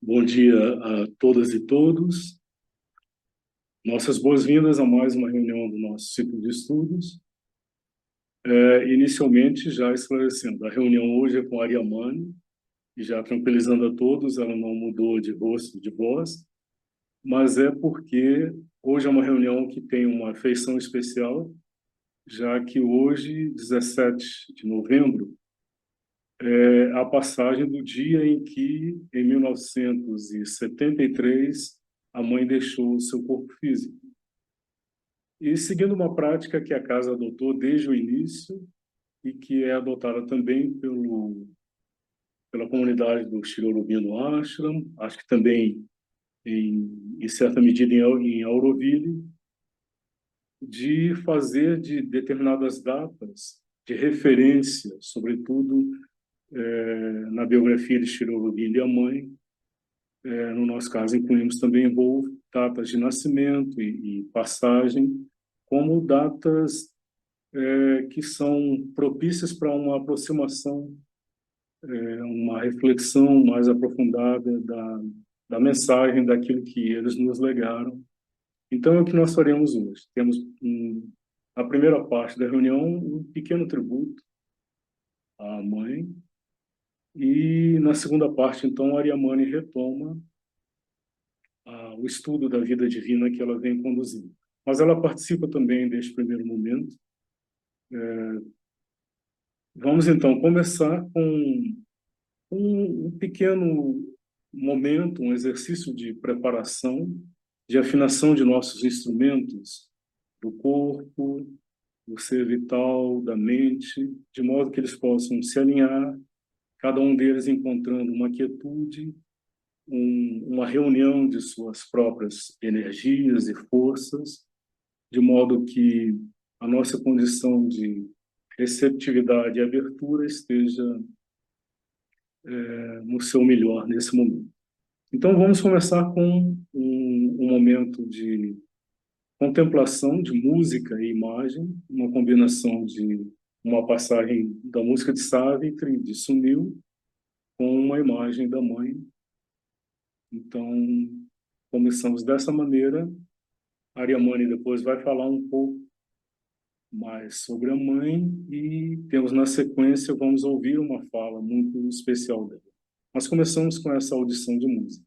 Bom dia a todas e todos. Nossas boas-vindas a mais uma reunião do nosso ciclo de estudos. Inicialmente, já esclarecendo, a reunião hoje é com a Ariamane, e já tranquilizando a todos, ela não mudou de rosto, de voz, mas é porque hoje é uma reunião que tem uma feição especial, já que hoje, 17 de novembro, é a passagem do dia em que, em 1973, a mãe deixou o seu corpo físico. E seguindo uma prática que a casa adotou desde o início e que é adotada também pela comunidade do Shri Aurobindo Ashram, acho que também em certa medida em Auroville, de fazer de determinadas datas de referência, sobretudo na biografia de Shri Aurobindo e a mãe. No nosso caso, incluímos também voo, datas de nascimento e passagem, como datas que são propícias para uma aproximação, uma reflexão mais aprofundada da mensagem, daquilo que eles nos legaram. Então, é o que nós faremos hoje. Temos, na primeira parte da reunião, um pequeno tributo à mãe, e na segunda parte, então, a Ariamane retoma o estudo da vida divina que ela vem conduzindo. Mas ela participa também deste primeiro momento. Vamos, então, começar com um pequeno momento, um exercício de preparação, de afinação de nossos instrumentos, do corpo, do ser vital, da mente, de modo que eles possam se alinhar, cada um deles encontrando uma quietude, uma reunião de suas próprias energias e forças, de modo que a nossa condição de receptividade e abertura esteja no seu melhor nesse momento. Então, vamos começar com um momento de contemplação de música e imagem, uma combinação de uma passagem da música de Savitri, de Sunil, com uma imagem da mãe. Então, começamos dessa maneira. A Ariamane depois vai falar um pouco mais sobre a mãe e temos na sequência, vamos ouvir uma fala muito especial dela. Nós começamos com essa audição de música.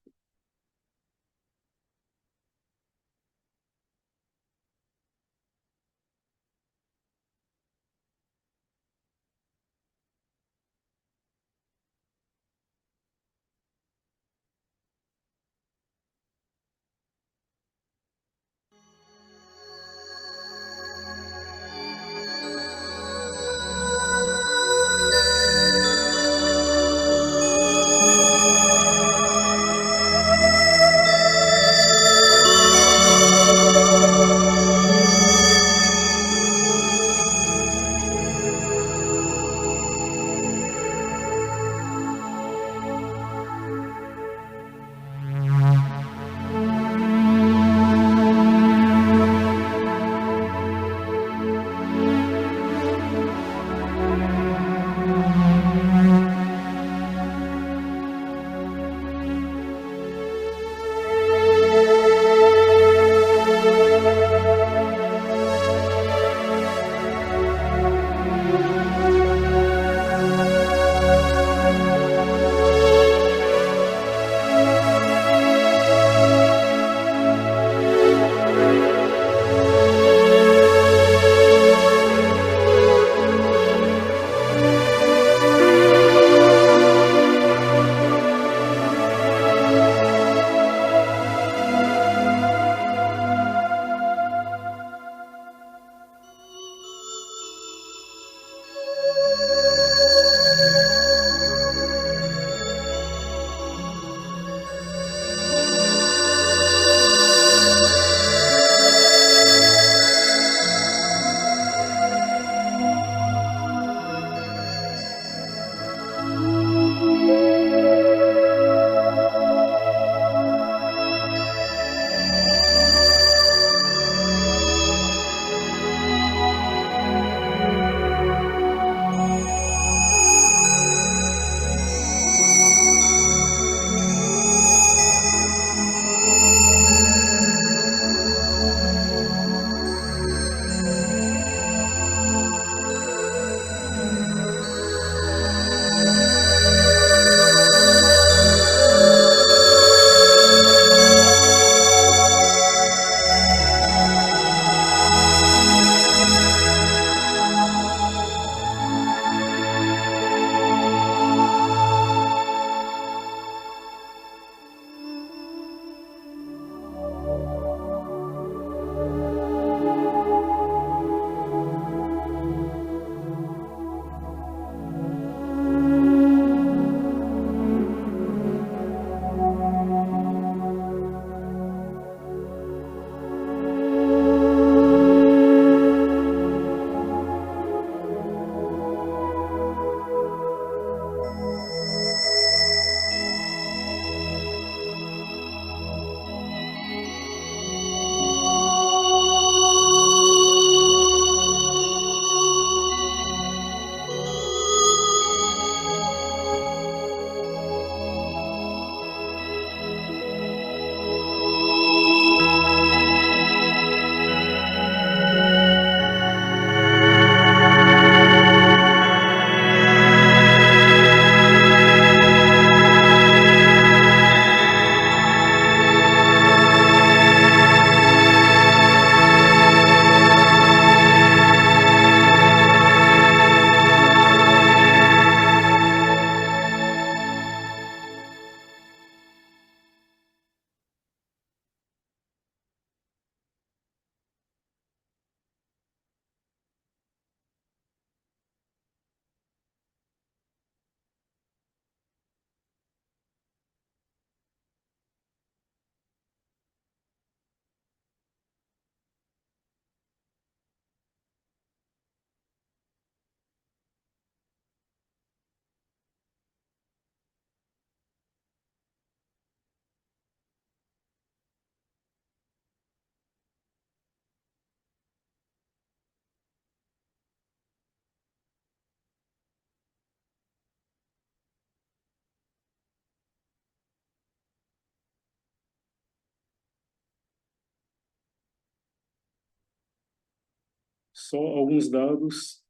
Só alguns dados.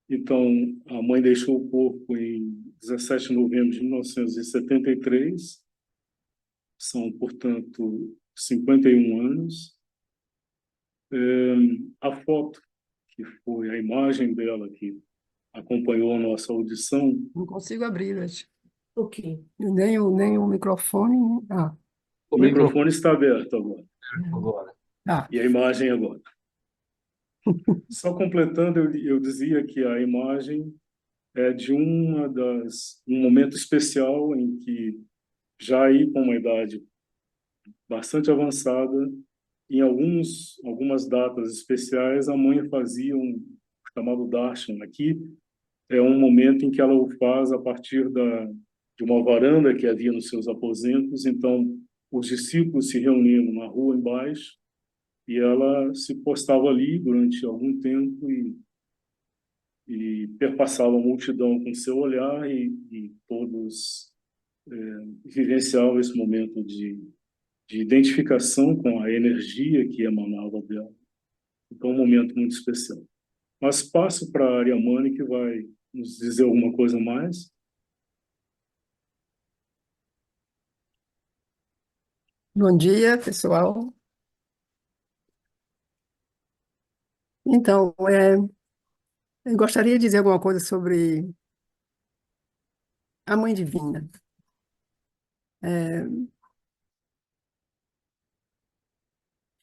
Então, a mãe deixou o corpo em 17 de novembro de 1973. São, portanto, 51 anos. A foto, que foi a imagem dela que acompanhou a nossa audição, Não consigo abrir, gente. Ok. Nem o microfone. Ah, o O microfone microfone está aberto agora, agora. ah, e a imagem agora. Só completando, eu dizia que a imagem é de um momento especial em que, já aí com uma idade bastante avançada, em algumas datas especiais, a mãe fazia um chamado darshan. Aqui é um momento em que ela o faz a partir de uma varanda que havia nos seus aposentos. Então, os discípulos se reuniam na rua embaixo e ela se postava ali durante algum tempo e perpassava a multidão com seu olhar e todos vivenciavam esse momento de identificação com a energia que emanava dela. Então, um momento muito especial. Mas passo para a Ariamane, que vai nos dizer alguma coisa mais. bom dia, pessoal. Então, eu gostaria de dizer alguma coisa sobre a Mãe Divina. É,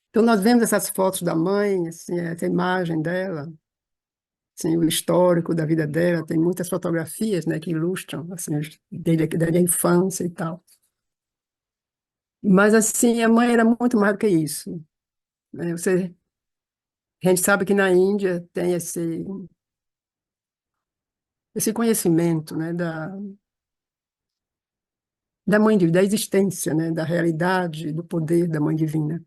então, nós vemos essas fotos da mãe, assim, essa imagem dela, assim, o histórico da vida dela, tem muitas fotografias, né, que ilustram, assim, desde a infância e tal. Mas, assim, a mãe era muito mais do que isso, né? A gente sabe que na Índia tem esse conhecimento, né, da mãe da existência, né, da realidade, do poder da mãe divina.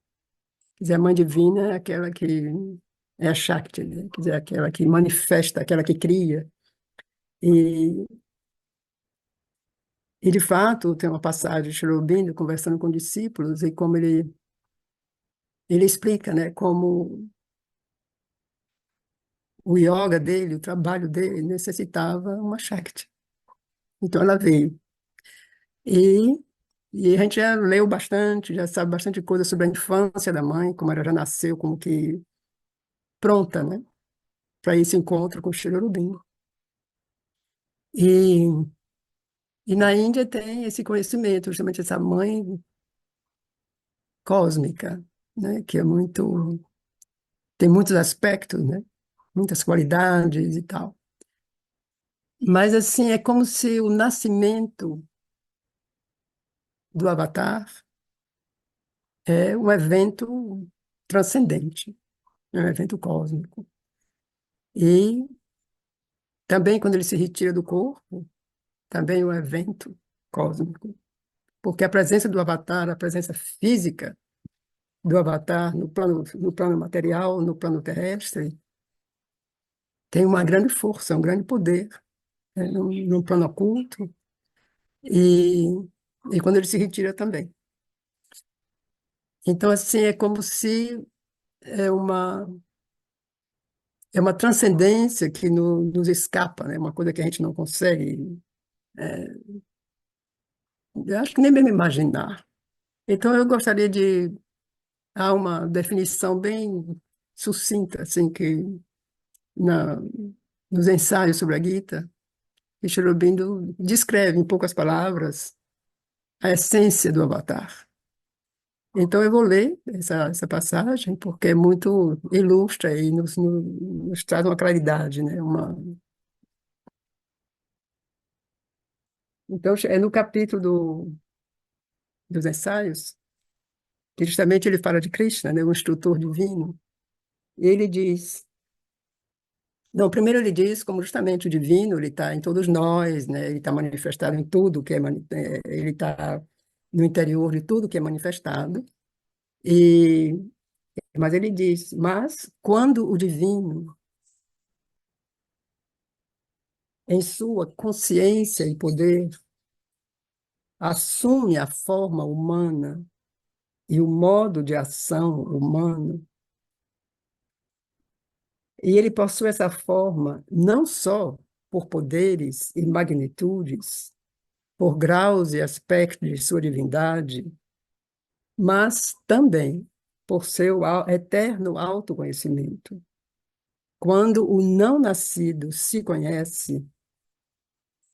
Quer dizer, a mãe divina é aquela que é a Shakti, né? Quer dizer, aquela que manifesta, aquela que cria. E, e de fato, tem uma passagem de Sri Aurobindo conversando com discípulos e como ele explica, né, como o yoga dele, o trabalho dele necessitava uma Shakti. Então ela veio. E, e a gente já leu bastante, já sabe bastante coisa sobre a infância da mãe, como ela já nasceu, como que pronta, né, para esse encontro com o Sri Aurobindo. E, e na Índia tem esse conhecimento, justamente essa mãe cósmica, né, que é muito, tem muitos aspectos, né, muitas qualidades e tal. Mas assim, é como se o nascimento do Avatar é um evento transcendente, é um evento cósmico. E também quando ele se retira do corpo, também é um evento cósmico, porque a presença do Avatar, a presença física do Avatar no plano material, no plano terrestre, tem uma grande força, um grande poder, né, no plano oculto, e, e quando ele se retira também. Então, assim, é como se é uma, é uma transcendência que nos escapa, né? Uma coisa que a gente não consegue, eu acho que nem mesmo imaginar. Então, eu gostaria de dar uma definição bem sucinta, assim, que na, nos ensaios sobre a Gita, que Sri Aurobindo descreve em poucas palavras a essência do Avatar. Então, eu vou ler essa passagem, porque é muito ilustra e nos traz uma claridade, né? Então, é no capítulo dos ensaios, que justamente ele fala de Krishna, né? O instrutor divino, e ele diz. Não, primeiro ele diz como justamente o divino, ele está em todos nós, né? Ele está manifestado em tudo que ele está no interior de tudo que é manifestado. E mas ele diz, mas quando o divino, em sua consciência e poder, assume a forma humana e o modo de ação humano, E ele possui essa forma não só por poderes e magnitudes, por graus e aspectos de sua divindade, mas também por seu eterno autoconhecimento. Quando o não nascido se conhece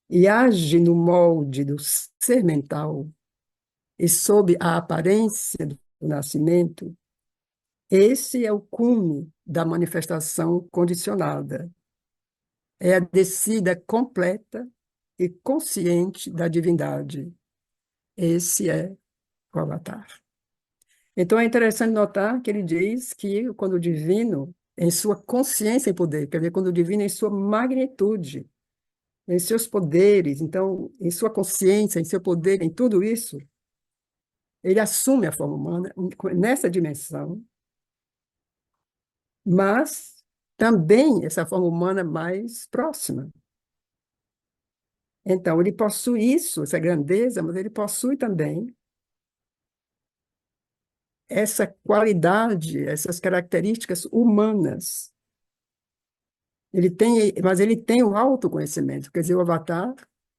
e age no molde do ser mental e sob a aparência do nascimento, esse é o cume da manifestação condicionada. É a descida completa e consciente da divindade. Esse é o Avatar. Então é interessante notar que ele diz que quando o divino, em sua consciência e poder, quer dizer, quando o divino em sua magnitude, em seus poderes, então, em sua consciência, em seu poder, em tudo isso, ele assume a forma humana nessa dimensão, mas também essa forma humana mais próxima. Então, ele possui isso, essa grandeza, mas ele possui também essa qualidade, essas características humanas. Mas ele tem o autoconhecimento, quer dizer, o avatar,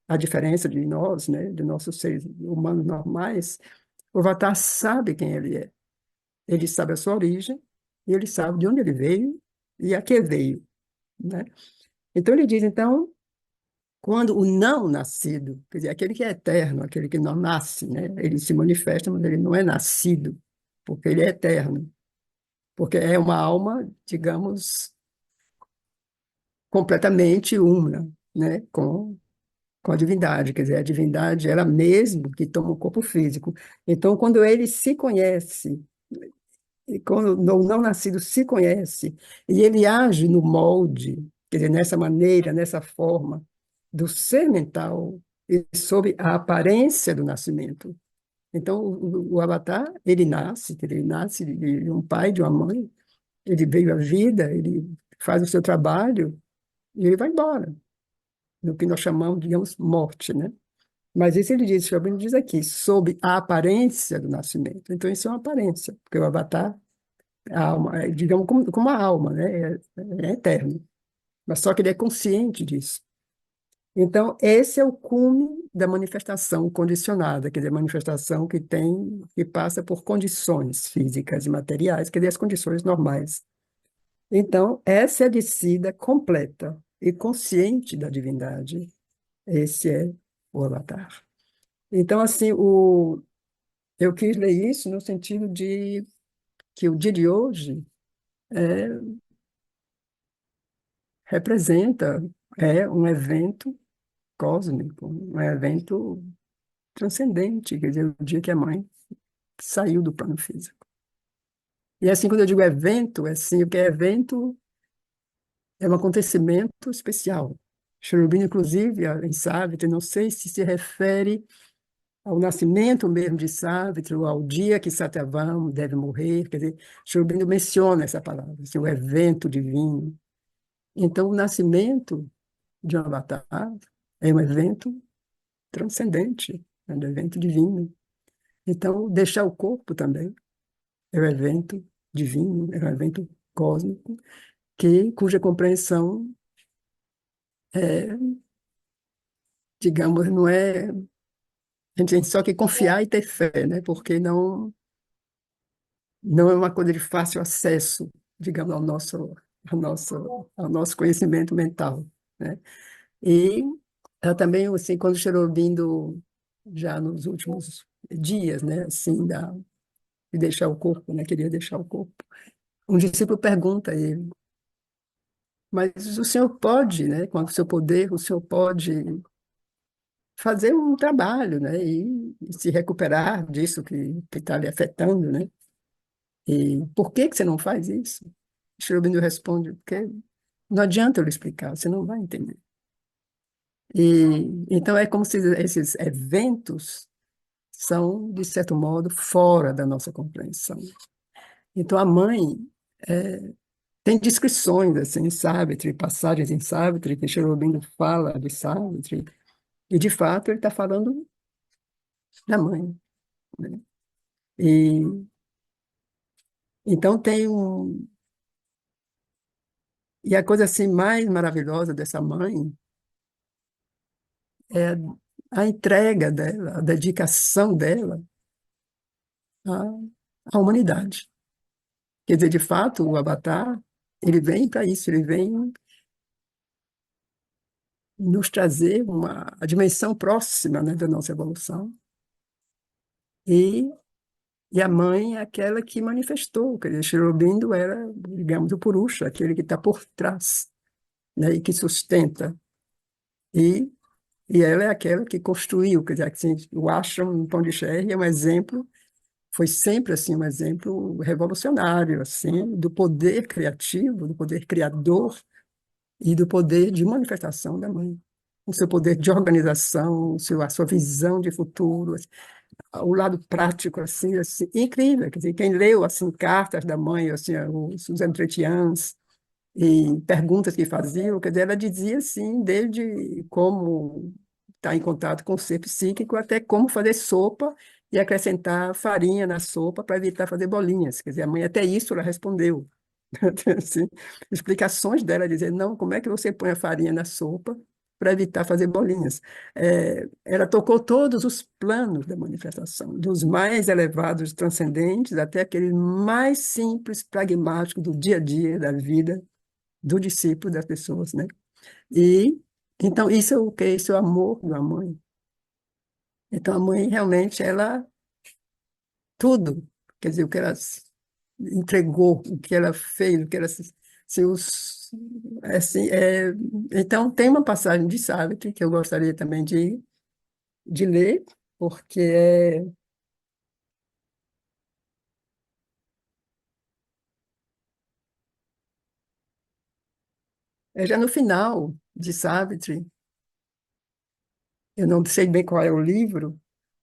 a diferença de nós, né, de nossos seres humanos normais, o avatar sabe quem ele é. Ele sabe a sua origem, e ele sabe de onde ele veio e a que veio, né? Então ele diz, então, quando o não nascido, quer dizer, aquele que é eterno, aquele que não nasce, né? Ele se manifesta, mas ele não é nascido, porque ele é eterno, porque é uma alma, digamos, completamente una, né? Com a divindade, quer dizer, a divindade ela mesmo que toma o corpo físico. Então, quando ele se conhece, e quando o não nascido se conhece, e ele age no molde, quer dizer, nessa maneira, nessa forma, do ser mental, e sob a aparência do nascimento. Então, o Avatar, ele nasce de um pai, de uma mãe, ele veio à vida, ele faz o seu trabalho, e ele vai embora, no que nós chamamos, digamos, morte, né? Mas isso ele diz, Sri diz aqui, sob a aparência do nascimento. Então, isso é uma aparência, porque o Avatar, a alma, digamos, como a alma, né? É eterno. Mas só que ele é consciente disso. Então, esse é o cume da manifestação condicionada, quer dizer, manifestação que passa por condições físicas e materiais, quer dizer, as condições normais. Então, essa é a descida completa e consciente da divindade. Esse é o Avatar. Então, assim, eu quis ler isso no sentido de que o dia de hoje é, representa um evento cósmico, um evento transcendente, quer dizer, o dia que a mãe saiu do plano físico. E assim, quando eu digo evento, é assim, o que é evento é um acontecimento especial. Cherubim, inclusive, em Savitri, não sei se refere ao nascimento mesmo de Savitri, ou ao dia que Satyavan deve morrer, quer dizer, Cherubim menciona essa palavra, assim, o evento divino. Então, o nascimento de um avatar é um evento transcendente, é um evento divino. Então, deixar o corpo também é um evento divino, é um evento cósmico, cuja compreensão, é, digamos, não é. A gente tem só que confiar e ter fé, né? Porque não é uma coisa de fácil acesso, digamos, ao nosso conhecimento mental, né? E eu também, assim, quando Cherubindo, já nos últimos dias, né, assim, de deixar o corpo, né, queria deixar o corpo, um discípulo pergunta a ele, mas o senhor pode, né, com o seu poder, o senhor pode fazer um trabalho, né, e se recuperar disso que está lhe afetando, né? E por que que você não faz isso? Cherubindo responde, porque não adianta eu lhe explicar, você não vai entender. E então é como se esses eventos são, de certo modo, fora da nossa compreensão. Então a mãe é, tem descrições assim, em Savitri, passagens em Savitri, que Cherubindo fala de Savitri, e de fato ele está falando da mãe, né? E então tem E a coisa assim mais maravilhosa dessa mãe é a entrega dela, a dedicação dela à humanidade. Quer dizer, de fato, o Avatar, ele vem para isso, ele vem nos trazer a dimensão próxima, né, da nossa evolução. E, e a mãe é aquela que manifestou, quer dizer, Sri Aurobindo era, digamos, o Purusha, aquele que está por trás, né, e que sustenta. E, e ela é aquela que construiu, quer dizer, assim, o ashram no Pondicherry é um exemplo, foi sempre assim um exemplo revolucionário, assim, do poder criativo, do poder criador e do poder de manifestação da mãe. O seu poder de organização, a sua visão de futuro, o lado prático, assim, incrível. Quer dizer, quem leu, assim, cartas da mãe, assim, os entretiens, e perguntas que faziam, quer dizer, ela dizia, assim, desde como estar em contato com o ser psíquico até como fazer sopa e acrescentar farinha na sopa para evitar fazer bolinhas. Quer dizer, a mãe até isso ela respondeu. Assim, explicações dela, dizer, não, como é que você põe a farinha na sopa para evitar fazer bolinhas? Ela tocou todos os planos da manifestação, dos mais elevados, transcendentes, até aquele mais simples, pragmático do dia a dia, da vida, do discípulo, das pessoas, né? E, então, isso é o que? Isso é o amor da mãe. Então, a mãe, realmente, ela, tudo, quer dizer, o que ela entregou, o que ela fez, o que ela se os assim, então tem uma passagem de Savitri que eu gostaria também de ler, porque é já no final de Savitri. Eu não sei bem qual é o livro,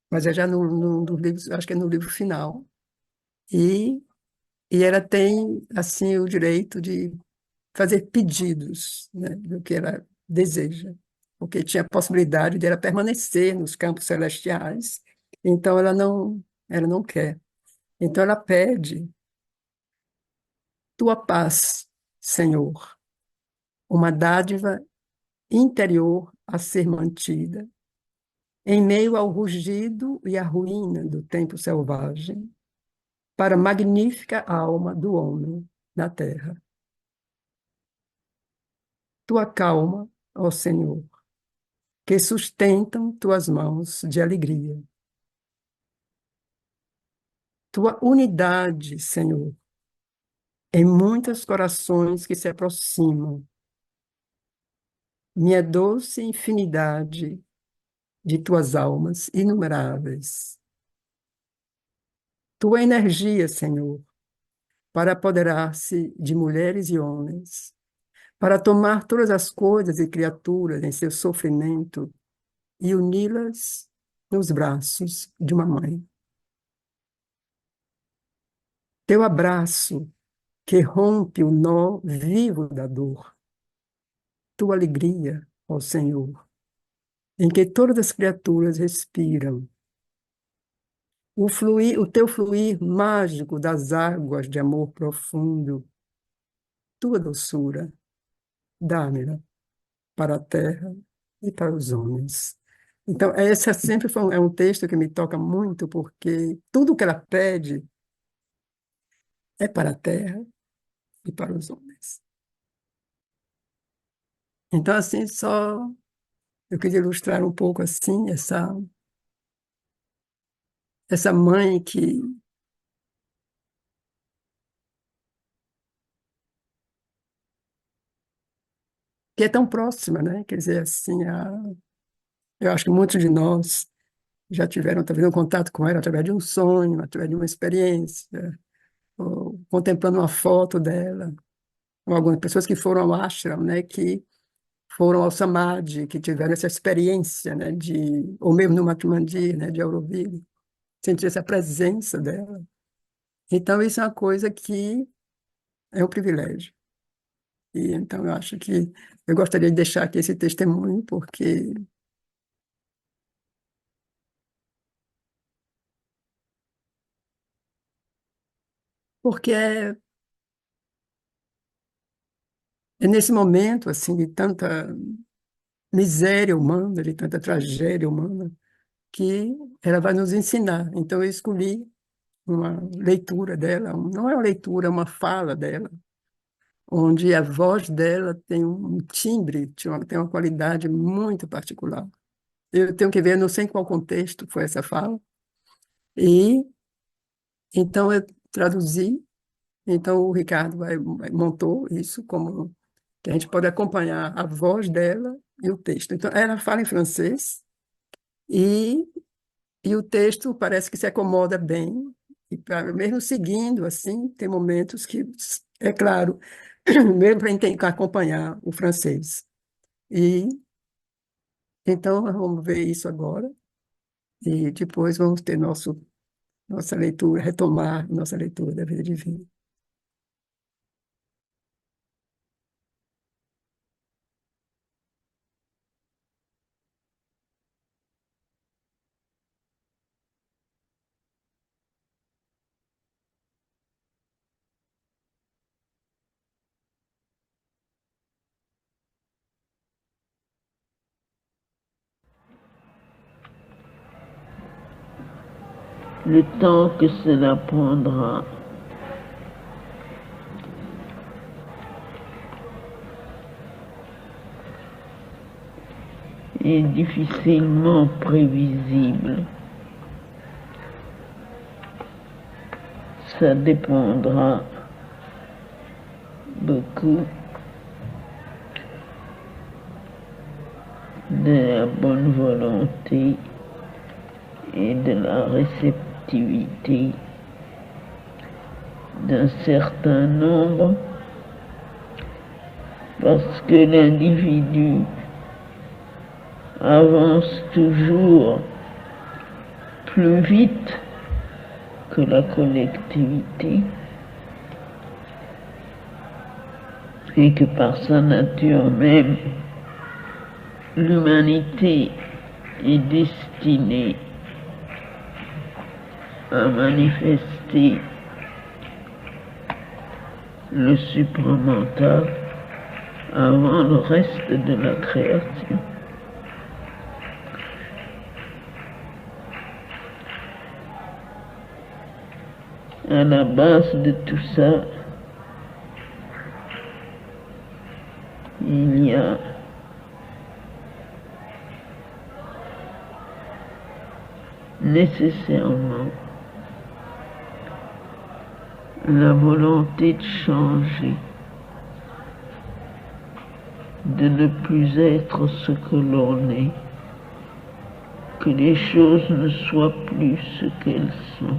mas é já no livro, acho que é no livro final. E, e ela tem assim o direito de fazer pedidos, né, do que ela deseja, porque tinha a possibilidade de ela permanecer nos campos celestiais, então ela não quer. Então ela pede tua paz, Senhor, uma dádiva interior a ser mantida, em meio ao rugido e à ruína do tempo selvagem, para a magnífica alma do homem na terra. Tua calma, ó Senhor, que sustentam tuas mãos de alegria. Tua unidade, Senhor, em muitos corações que se aproximam. Minha doce infinidade de tuas almas inumeráveis. Tua energia, Senhor, para apoderar-se de mulheres e homens, para tomar todas as coisas e criaturas em seu sofrimento e uni-las nos braços de uma mãe. Teu abraço, que rompe o nó vivo da dor. Tua alegria, ó Senhor, em que todas as criaturas respiram. O teu fluir mágico das águas de amor profundo, tua doçura, dá-me-la para a terra e para os homens. Então, esse sempre é um texto que me toca muito, porque tudo que ela pede é para a terra e para os homens. Então, assim, só eu queria ilustrar um pouco assim essa mãe que é tão próxima, né? Quer dizer, assim, eu acho que muitos de nós já tiveram talvez um contato com ela através de um sonho, através de uma experiência, ou contemplando uma foto dela, ou algumas pessoas que foram ao ashram, né? Que foram ao samadhi, que tiveram essa experiência, né? Ou mesmo no Matmandi, né? De Auroville, sentir essa presença dela. Então, isso é uma coisa que é um privilégio. E então eu acho que eu gostaria de deixar aqui esse testemunho, porque é nesse momento, assim, de tanta miséria humana, de tanta tragédia humana, que ela vai nos ensinar. Então, eu escolhi uma leitura dela, não é uma leitura, é uma fala dela, onde a voz dela tem um timbre, tem uma qualidade muito particular. Eu tenho que ver, não sei em qual contexto foi essa fala, e então eu traduzi, então o Ricardo montou isso como que a gente pode acompanhar a voz dela e o texto. Então, ela fala em francês e, e o texto parece que se acomoda bem, e mesmo seguindo, assim, tem momentos que, é claro, mesmo para acompanhar o francês. E então, nós vamos ver isso agora, e depois vamos ter nossa leitura, retomar nossa leitura da vida divina. Le temps que cela prendra est difficilement prévisible. Ça dépendra beaucoup de la bonne volonté et de la réceptivité d'un certain nombre, parce que l'individu avance toujours plus vite que la collectivité et que par sa nature même, l'humanité est destinée à manifester le supramental avant le reste de la création. À la base de tout ça, il y a nécessairement la volonté de changer, de ne plus être ce que l'on est, que les choses ne soient plus ce qu'elles sont.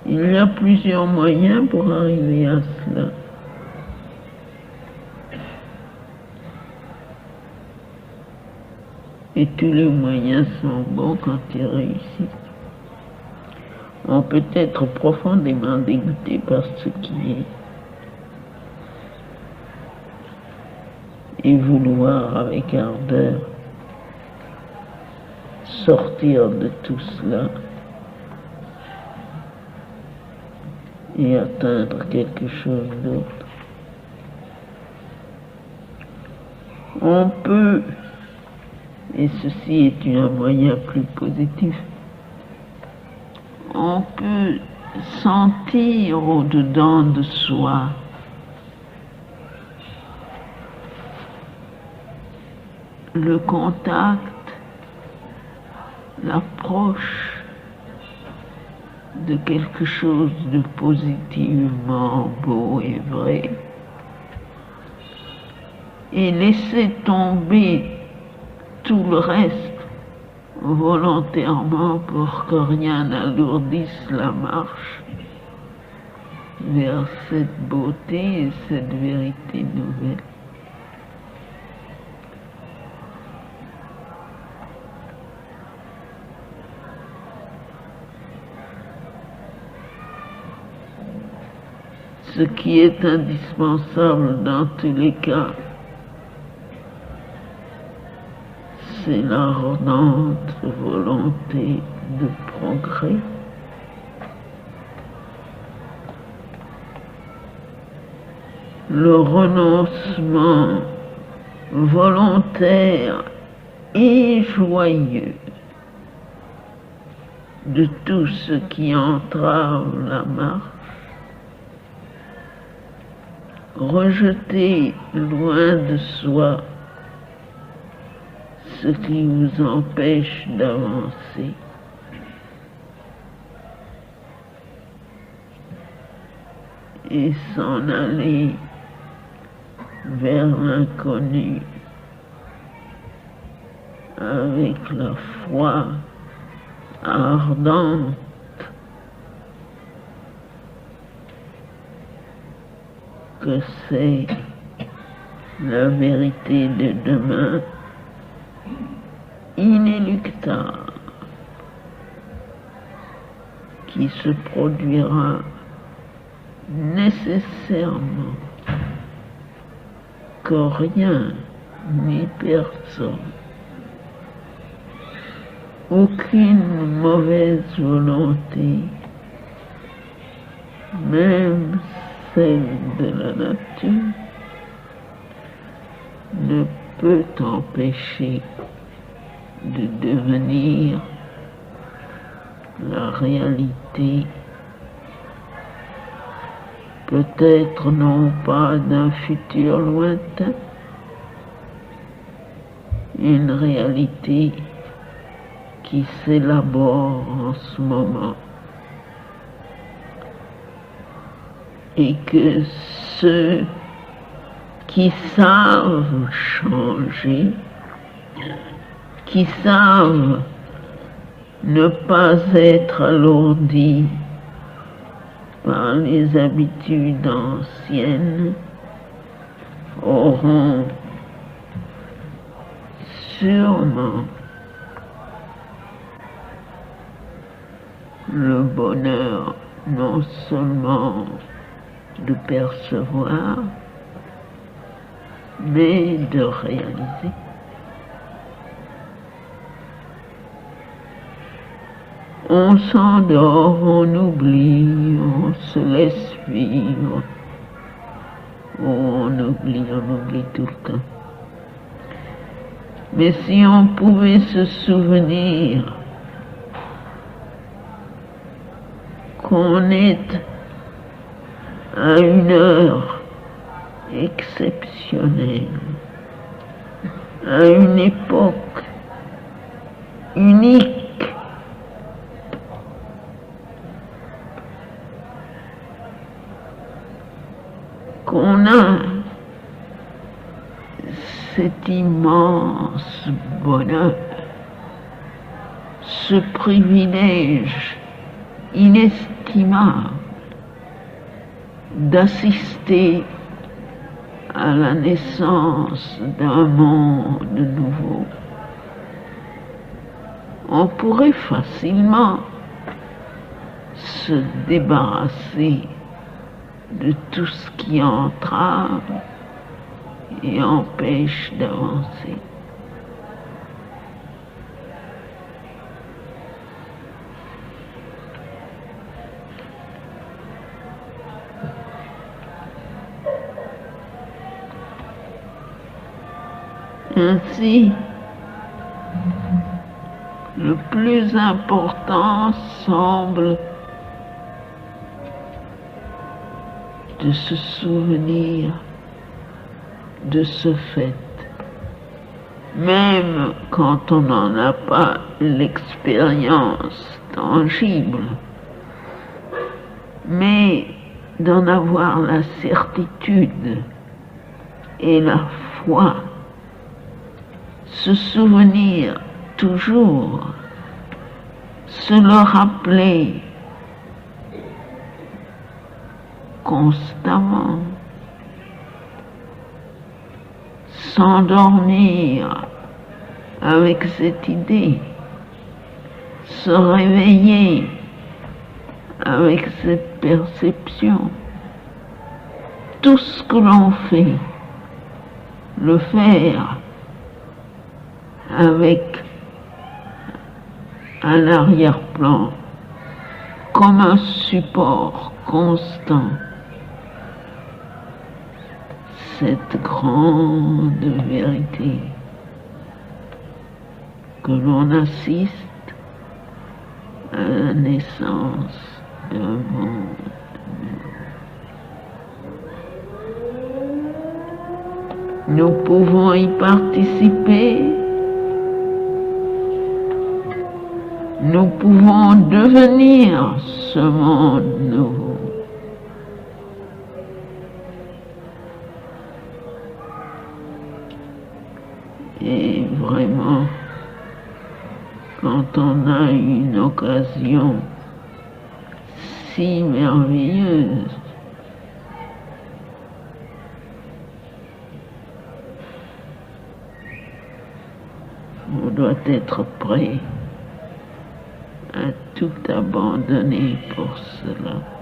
Il y a plusieurs moyens pour arriver à cela. Et tous les moyens sont bons quand ils réussissent. On peut être profondément dégoûté par ce qui est et vouloir avec ardeur sortir de tout cela et atteindre quelque chose d'autre. On peut, et ceci est un moyen plus positif, on peut sentir au-dedans de soi le contact, l'approche de quelque chose de positivement beau et vrai, et laisser tomber tout le reste volontairement pour que rien n'alourdisse la marche vers cette beauté et cette vérité nouvelle. Ce qui est indispensable dans tous les cas, c'est l'ardente volonté de progrès. le renoncement volontaire et joyeux de tout ce qui entrave la marche, rejeter loin de soi ce qui vous empêche d'avancer, et s'en aller vers l'inconnu avec la foi ardente que c'est la vérité de demain, inéluctable, qui se produira nécessairement, que rien ni personne, aucune mauvaise volonté, même celle de la nature, ne peut empêcher de devenir la réalité, peut-être non pas d'un futur lointain, une réalité qui s'élabore en ce moment, et que ceux qui savent changer, qui savent ne pas être alourdis par les habitudes anciennes, auront sûrement le bonheur non seulement de percevoir, mais de réaliser. On s'endort, on oublie, on se laisse vivre. On oublie tout le temps. Mais si on pouvait se souvenir qu'on est à une heure exceptionnelle, à une époque unique, qu'on a cet immense bonheur, ce privilège inestimable d'assister à la naissance d'un monde nouveau. On pourrait facilement se débarrasser de tout ce qui entrave et empêche d'avancer. Ainsi, le plus important semble de se souvenir de ce fait, même quand on n'en a pas l'expérience tangible, mais d'en avoir la certitude et la foi, se souvenir toujours, se le rappeler constamment, s'endormir avec cette idée, se réveiller avec cette perception. Tout ce que l'on fait, le faire avec un arrière-plan, comme un support constant, cette grande vérité que l'on assiste à la naissance d'un monde. Nous pouvons y participer, nous pouvons devenir ce monde nouveau. Et vraiment, quand on a une occasion si merveilleuse, on doit être prêt à tout abandonner pour cela.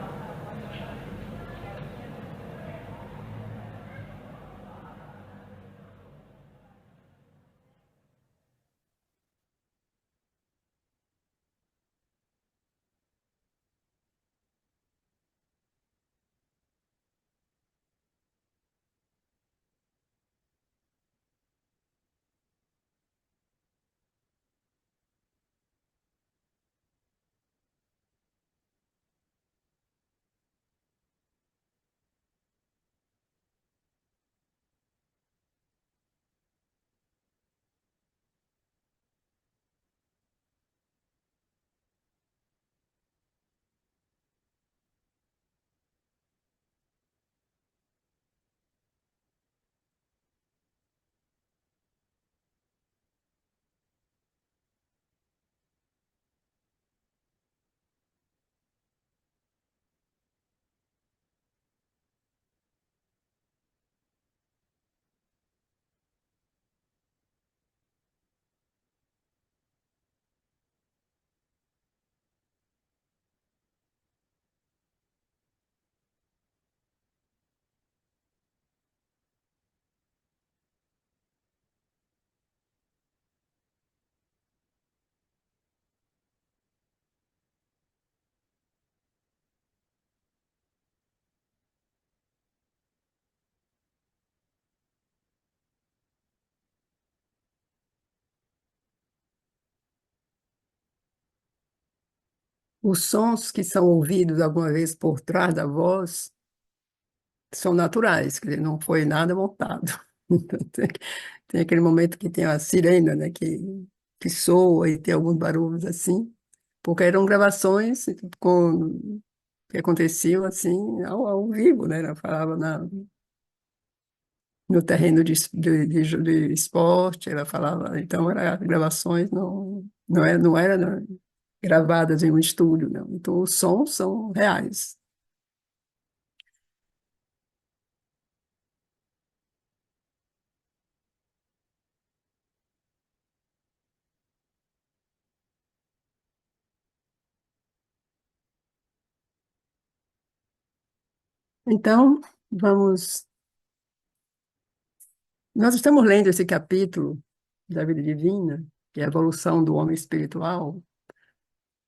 Os sons que são ouvidos alguma vez por trás da voz são naturais, quer dizer, não foi nada montado. Então, tem aquele momento que tem a sirena, né, que soa e tem alguns barulhos assim, porque eram gravações que aconteciam assim ao vivo, né? Ela falava no terreno de esporte, ela falava, então eram gravações, não era gravadas em um estúdio, não. Então os sons são reais. Então, vamos. Nós estamos lendo esse capítulo da vida divina, que é a evolução do homem espiritual,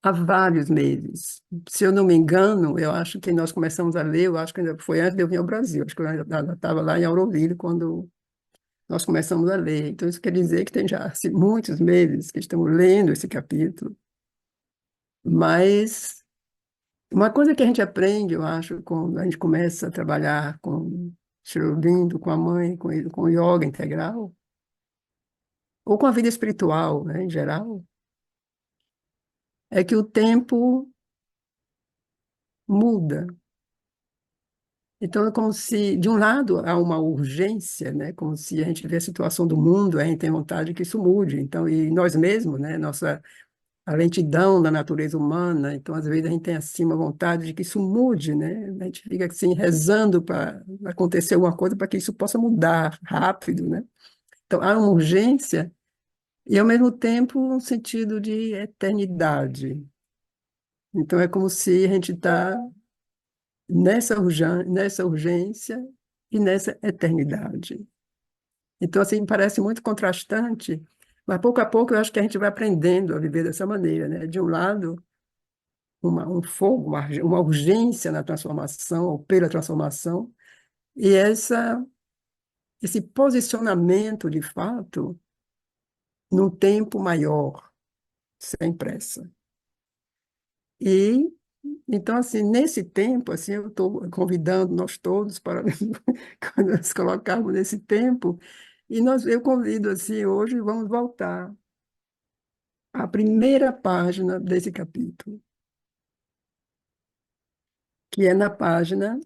há vários meses. Se eu não me engano, eu acho que nós começamos a ler, eu acho que ainda foi antes de eu vir ao Brasil, acho que eu ainda estava lá em Auroville quando nós começamos a ler. Então, isso quer dizer que tem já assim, muitos meses que estamos lendo esse capítulo, mas uma coisa que a gente aprende, eu acho, quando a gente começa a trabalhar com Aurobindo, com a mãe, com o yoga integral, ou com a vida espiritual, né, em geral, é que o tempo muda. Então, é como se, de um lado, há uma urgência, né? Como se a gente vê a situação do mundo, a gente tem vontade que isso mude. Então, e nós mesmos, né? A lentidão da natureza humana, então, às vezes, a gente tem, assim, uma vontade de que isso mude, né? A gente fica, assim, rezando para acontecer alguma coisa para que isso possa mudar rápido, né? Então, há uma urgência e, ao mesmo tempo, um sentido de eternidade. Então, é como se a gente está nessa urgência e nessa eternidade. Então, assim, parece muito contrastante, mas pouco a pouco eu acho que a gente vai aprendendo a viver dessa maneira, né? De um lado, um fogo, uma urgência na transformação, ou pela transformação, e essa esse posicionamento, de fato, num tempo maior, sem pressa. E, então, assim, nesse tempo, assim, eu estou convidando nós todos para quando nos colocarmos nesse tempo, eu convido, assim, hoje vamos voltar à primeira página desse capítulo, que é na página,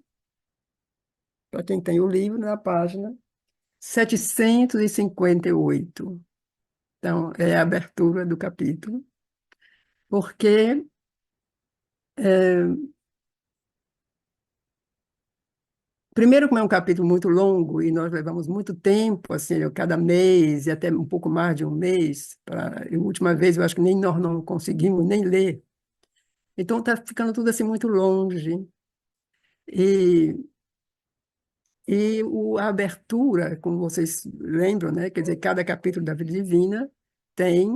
para quem tem o livro, na página 758. Então, é a abertura do capítulo, porque primeiro, como é um capítulo muito longo e nós levamos muito tempo, assim, cada mês e até um pouco mais de um mês, a última vez eu acho que nem nós não conseguimos nem ler. Então está ficando tudo assim muito longe. E, a abertura, como vocês lembram, né? Quer dizer, cada capítulo da Vida Divina tem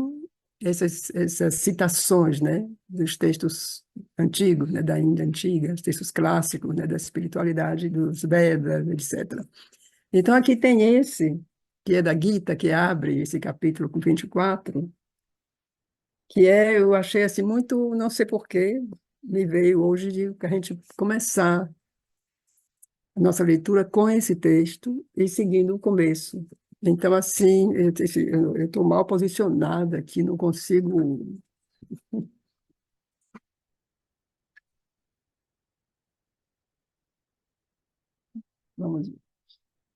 essas citações, né? Dos textos antigos, né? Da Índia antiga, os textos clássicos, né? Da espiritualidade, dos Vedas, etc. Então, aqui tem esse, que é da Gita, que abre esse capítulo com 24, que eu achei assim muito, não sei por quê, me veio hoje de a gente começar a nossa leitura com esse texto e seguindo o começo. Então, assim, eu estou mal posicionada aqui, não consigo. Vamos ver.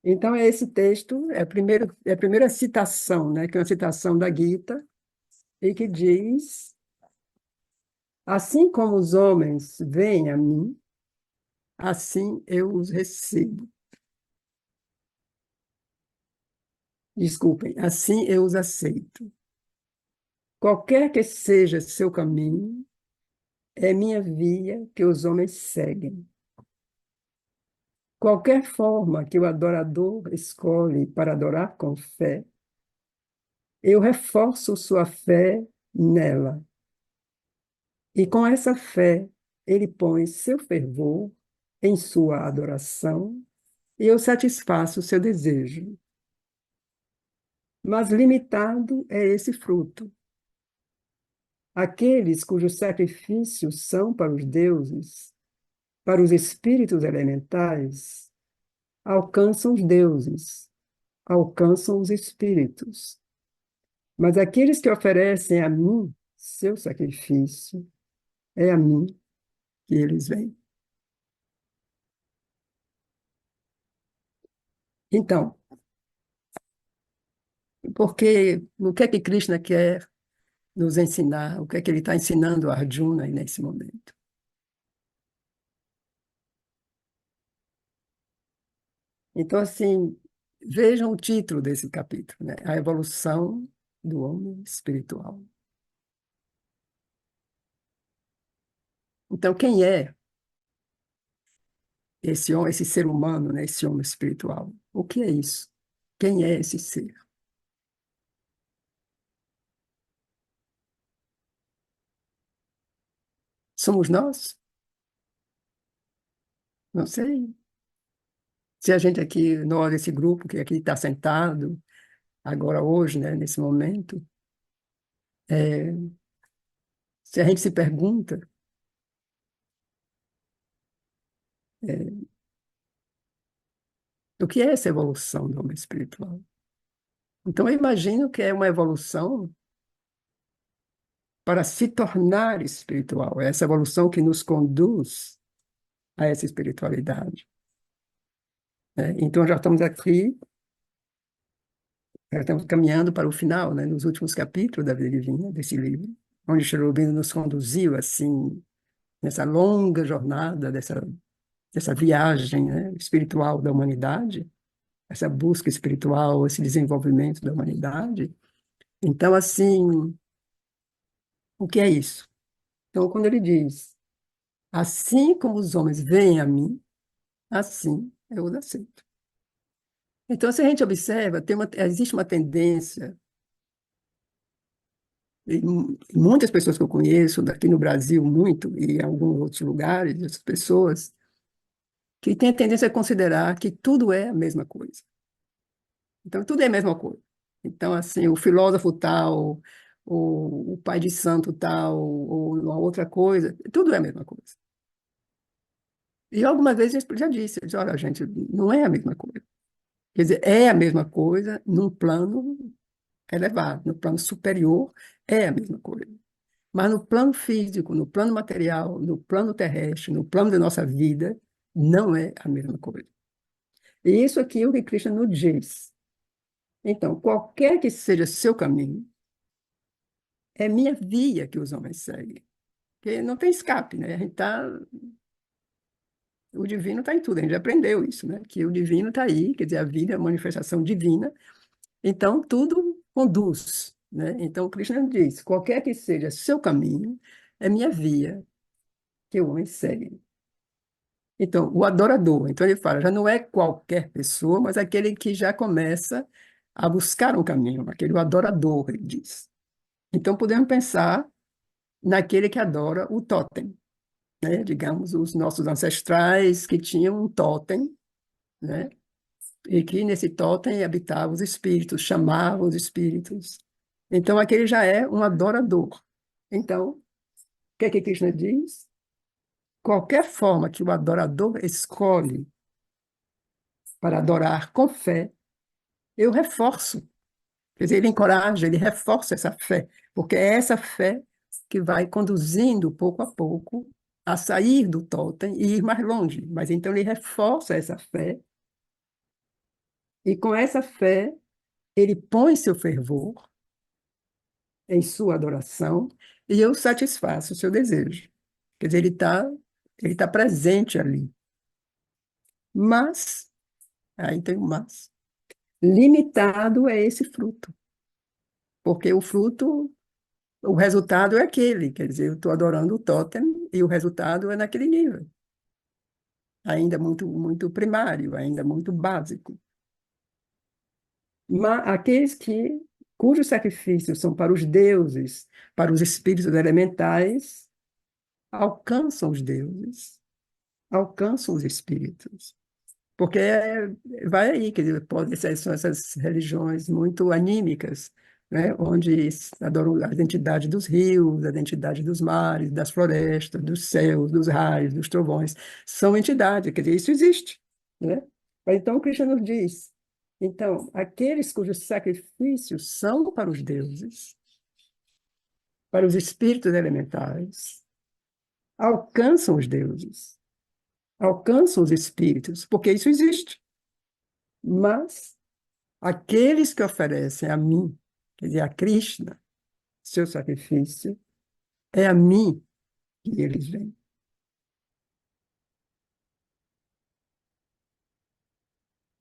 Então, é esse texto, é a primeira citação, né, que é uma citação da Gita, e que diz. Assim como os homens vêm a mim, assim eu os recebo. Desculpem, assim eu os aceito. Qualquer que seja seu caminho, é minha via que os homens seguem. Qualquer forma que o adorador escolhe para adorar com fé, eu reforço sua fé nela. E com essa fé, ele põe seu fervor em sua adoração e eu satisfaço o seu desejo. Mas limitado é esse fruto. Aqueles cujos sacrifícios são para os deuses, para os espíritos elementais, alcançam os deuses, alcançam os espíritos. Mas aqueles que oferecem a mim seu sacrifício, é a mim que eles vêm. Então, porque o que é que Krishna quer nos ensinar? O que é que ele está ensinando a Arjuna aí nesse momento? Então, assim, vejam o título desse capítulo, né? A evolução do homem espiritual. Então, quem é esse ser humano, né? Esse homem espiritual? O que é isso? Quem é esse ser? Somos nós? Não sei. Se a gente aqui, nós, esse grupo que aqui está sentado, agora hoje, né, nesse momento, é, se a gente se pergunta, é, o que é essa evolução do homem espiritual? Então, eu imagino que é uma evolução para se tornar espiritual, é essa evolução que nos conduz a essa espiritualidade, né? Então, já estamos caminhando para o final, né, nos últimos capítulos da Vida Divina, desse livro, onde Sri Aurobindo nos conduziu, assim, nessa longa jornada, dessa viagem, né, espiritual da humanidade, essa busca espiritual, esse desenvolvimento da humanidade. Então, assim, o que é isso? Então, quando ele diz, assim como os homens vêm a mim, assim eu os aceito. Então, se a gente observa, existe uma tendência, e muitas pessoas que eu conheço, daqui no Brasil muito, e em alguns outros lugares, essas pessoas, que têm a tendência a considerar que tudo é a mesma coisa. Então, tudo é a mesma coisa. Então, assim, o filósofo tal, o pai de santo tal, ou uma outra coisa, tudo é a mesma coisa. E algumas vezes eu já disse, eu disse, olha, gente, não é a mesma coisa. Quer dizer, é a mesma coisa num plano elevado, no plano superior, é a mesma coisa. Mas no plano físico, no plano material, no plano terrestre, no plano da nossa vida, não é a mesma coisa. E isso aqui é o que Krishna nos diz. Então, qualquer que seja seu caminho, é minha via que os homens seguem. Porque não tem escape, né? A gente tá, o divino está em tudo, a gente já aprendeu isso, né? Que o divino está aí, quer dizer, a vida é uma manifestação divina, então tudo conduz, né? Então, o Krishna diz, qualquer que seja seu caminho, é minha via que o homem segue. Então, o adorador, então ele fala, já não é qualquer pessoa, mas aquele que já começa a buscar um caminho, aquele adorador, ele diz. Então, podemos pensar naquele que adora o totem, né? Digamos, os nossos ancestrais que tinham um totem, né? E que nesse totem habitavam os espíritos, chamavam os espíritos. Então, aquele já é um adorador. Então, o que é que Krishna diz? Qualquer forma que o adorador escolhe para adorar com fé, eu reforço. Quer dizer, ele encoraja, ele reforça essa fé, porque é essa fé que vai conduzindo pouco a pouco a sair do totem e ir mais longe. Mas então ele reforça essa fé, e com essa fé ele põe seu fervor em sua adoração e eu satisfaço o seu desejo. Quer dizer, ele tá presente ali. Mas, aí tem um mas, limitado é esse fruto, porque o fruto, o resultado é aquele, quer dizer, eu estou adorando o totem e o resultado é naquele nível, ainda muito, muito primário, ainda muito básico. Mas aqueles cujos sacrifícios são para os deuses, para os espíritos elementais, alcançam os deuses, alcançam os espíritos. Porque vai aí, quer dizer, são essas religiões muito anímicas, né? Onde adoram a identidade dos rios, a identidade dos mares, das florestas, dos céus, dos raios, dos trovões. São entidades, quer dizer, isso existe, né? Então, o Krishna nos diz, então, aqueles cujos sacrifícios são para os deuses, para os espíritos elementares, alcançam os deuses, alcançam os espíritos, porque isso existe. Mas aqueles que oferecem a mim, quer dizer, a Krishna, seu sacrifício, é a mim que eles vêm.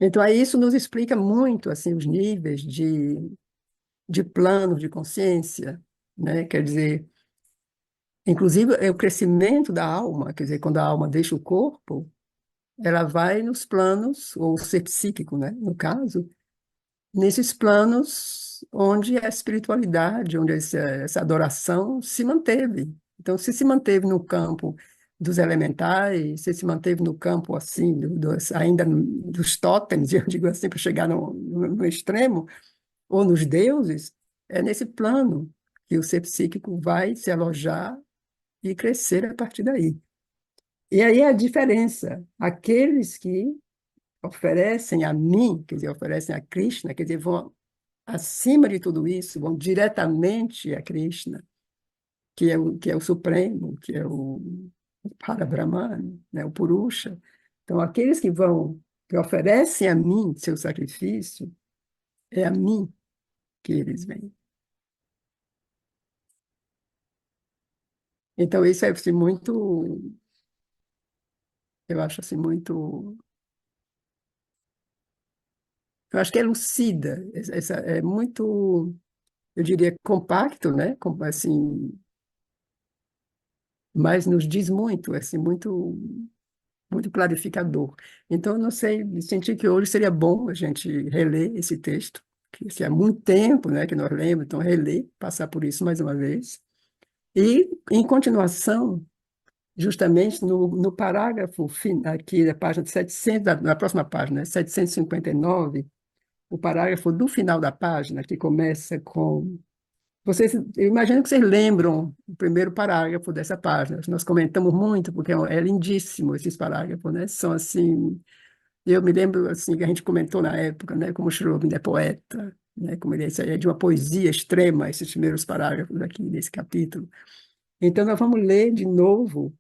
Então, aí isso nos explica muito assim os níveis de planos de consciência, né? Quer dizer, inclusive é o crescimento da alma, quer dizer, quando a alma deixa o corpo, ela vai nos planos, ou o ser psíquico, né? No caso, nesses planos onde a espiritualidade, onde essa adoração se manteve. Então, se manteve no campo dos elementais, se manteve no campo, assim, ainda dos totens, eu digo assim, para chegar no extremo, ou nos deuses, é nesse plano que o ser psíquico vai se alojar e crescer a partir daí. E aí a diferença, aqueles que oferecem a mim, quer dizer, oferecem a Krishna, quer dizer, vão acima de tudo isso, vão diretamente a Krishna, que é o Supremo, que é o Parabrahman, né, o Purusha. Então, aqueles que oferecem a mim seu sacrifício, é a mim que eles vêm. Então, isso é assim, muito, eu acho assim, muito, eu acho que elucida, é muito, eu diria, compacto, né? Assim, mas nos diz muito, assim, muito, muito clarificador. Então, eu não sei, senti que hoje seria bom a gente reler esse texto, que se há muito tempo, né, que nós lemos, então reler, passar por isso mais uma vez. E, em continuação, justamente no parágrafo aqui da página 700, na próxima página, 759, o parágrafo do final da página, que começa com... eu imagino que vocês lembram o primeiro parágrafo dessa página. Nós comentamos muito, porque é lindíssimo esses parágrafos, né? São assim... Eu me lembro assim que a gente comentou na época, né, como Schrödinger é poeta, né, como ele é de uma poesia extrema, esses primeiros parágrafos aqui desse capítulo. Então, nós vamos ler de novo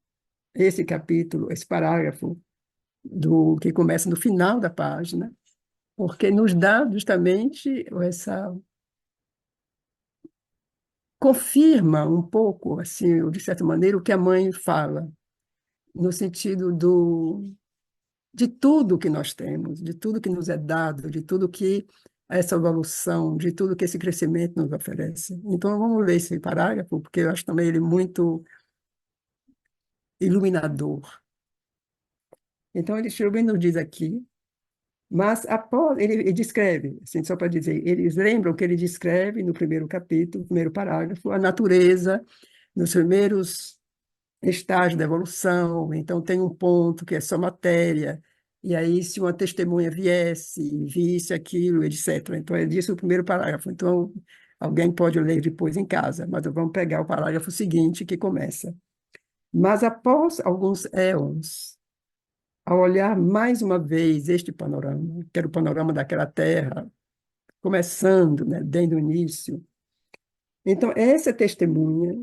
esse capítulo, esse parágrafo do que começa no final da página, porque nos dá justamente essa confirma um pouco, assim, de certa maneira, o que a mãe fala, no sentido de tudo que nós temos, de tudo que nos é dado, de tudo que essa evolução, de tudo que esse crescimento nos oferece. Então, vamos ler esse parágrafo, porque eu acho também ele muito iluminador. Então, ele Schrödinger nos diz aqui, mas após, ele descreve, assim, só para dizer, eles lembram que ele descreve no primeiro capítulo, primeiro parágrafo, a natureza nos primeiros estágios da evolução. Então, tem um ponto que é só matéria, e aí, se uma testemunha viesse, visse aquilo, etc. Então, é disso o primeiro parágrafo. Então, alguém pode ler depois em casa, mas vamos pegar o parágrafo seguinte, que começa. Mas após alguns éons, ao olhar mais uma vez este panorama, que era o panorama daquela terra, começando, né, desde o início, então essa testemunha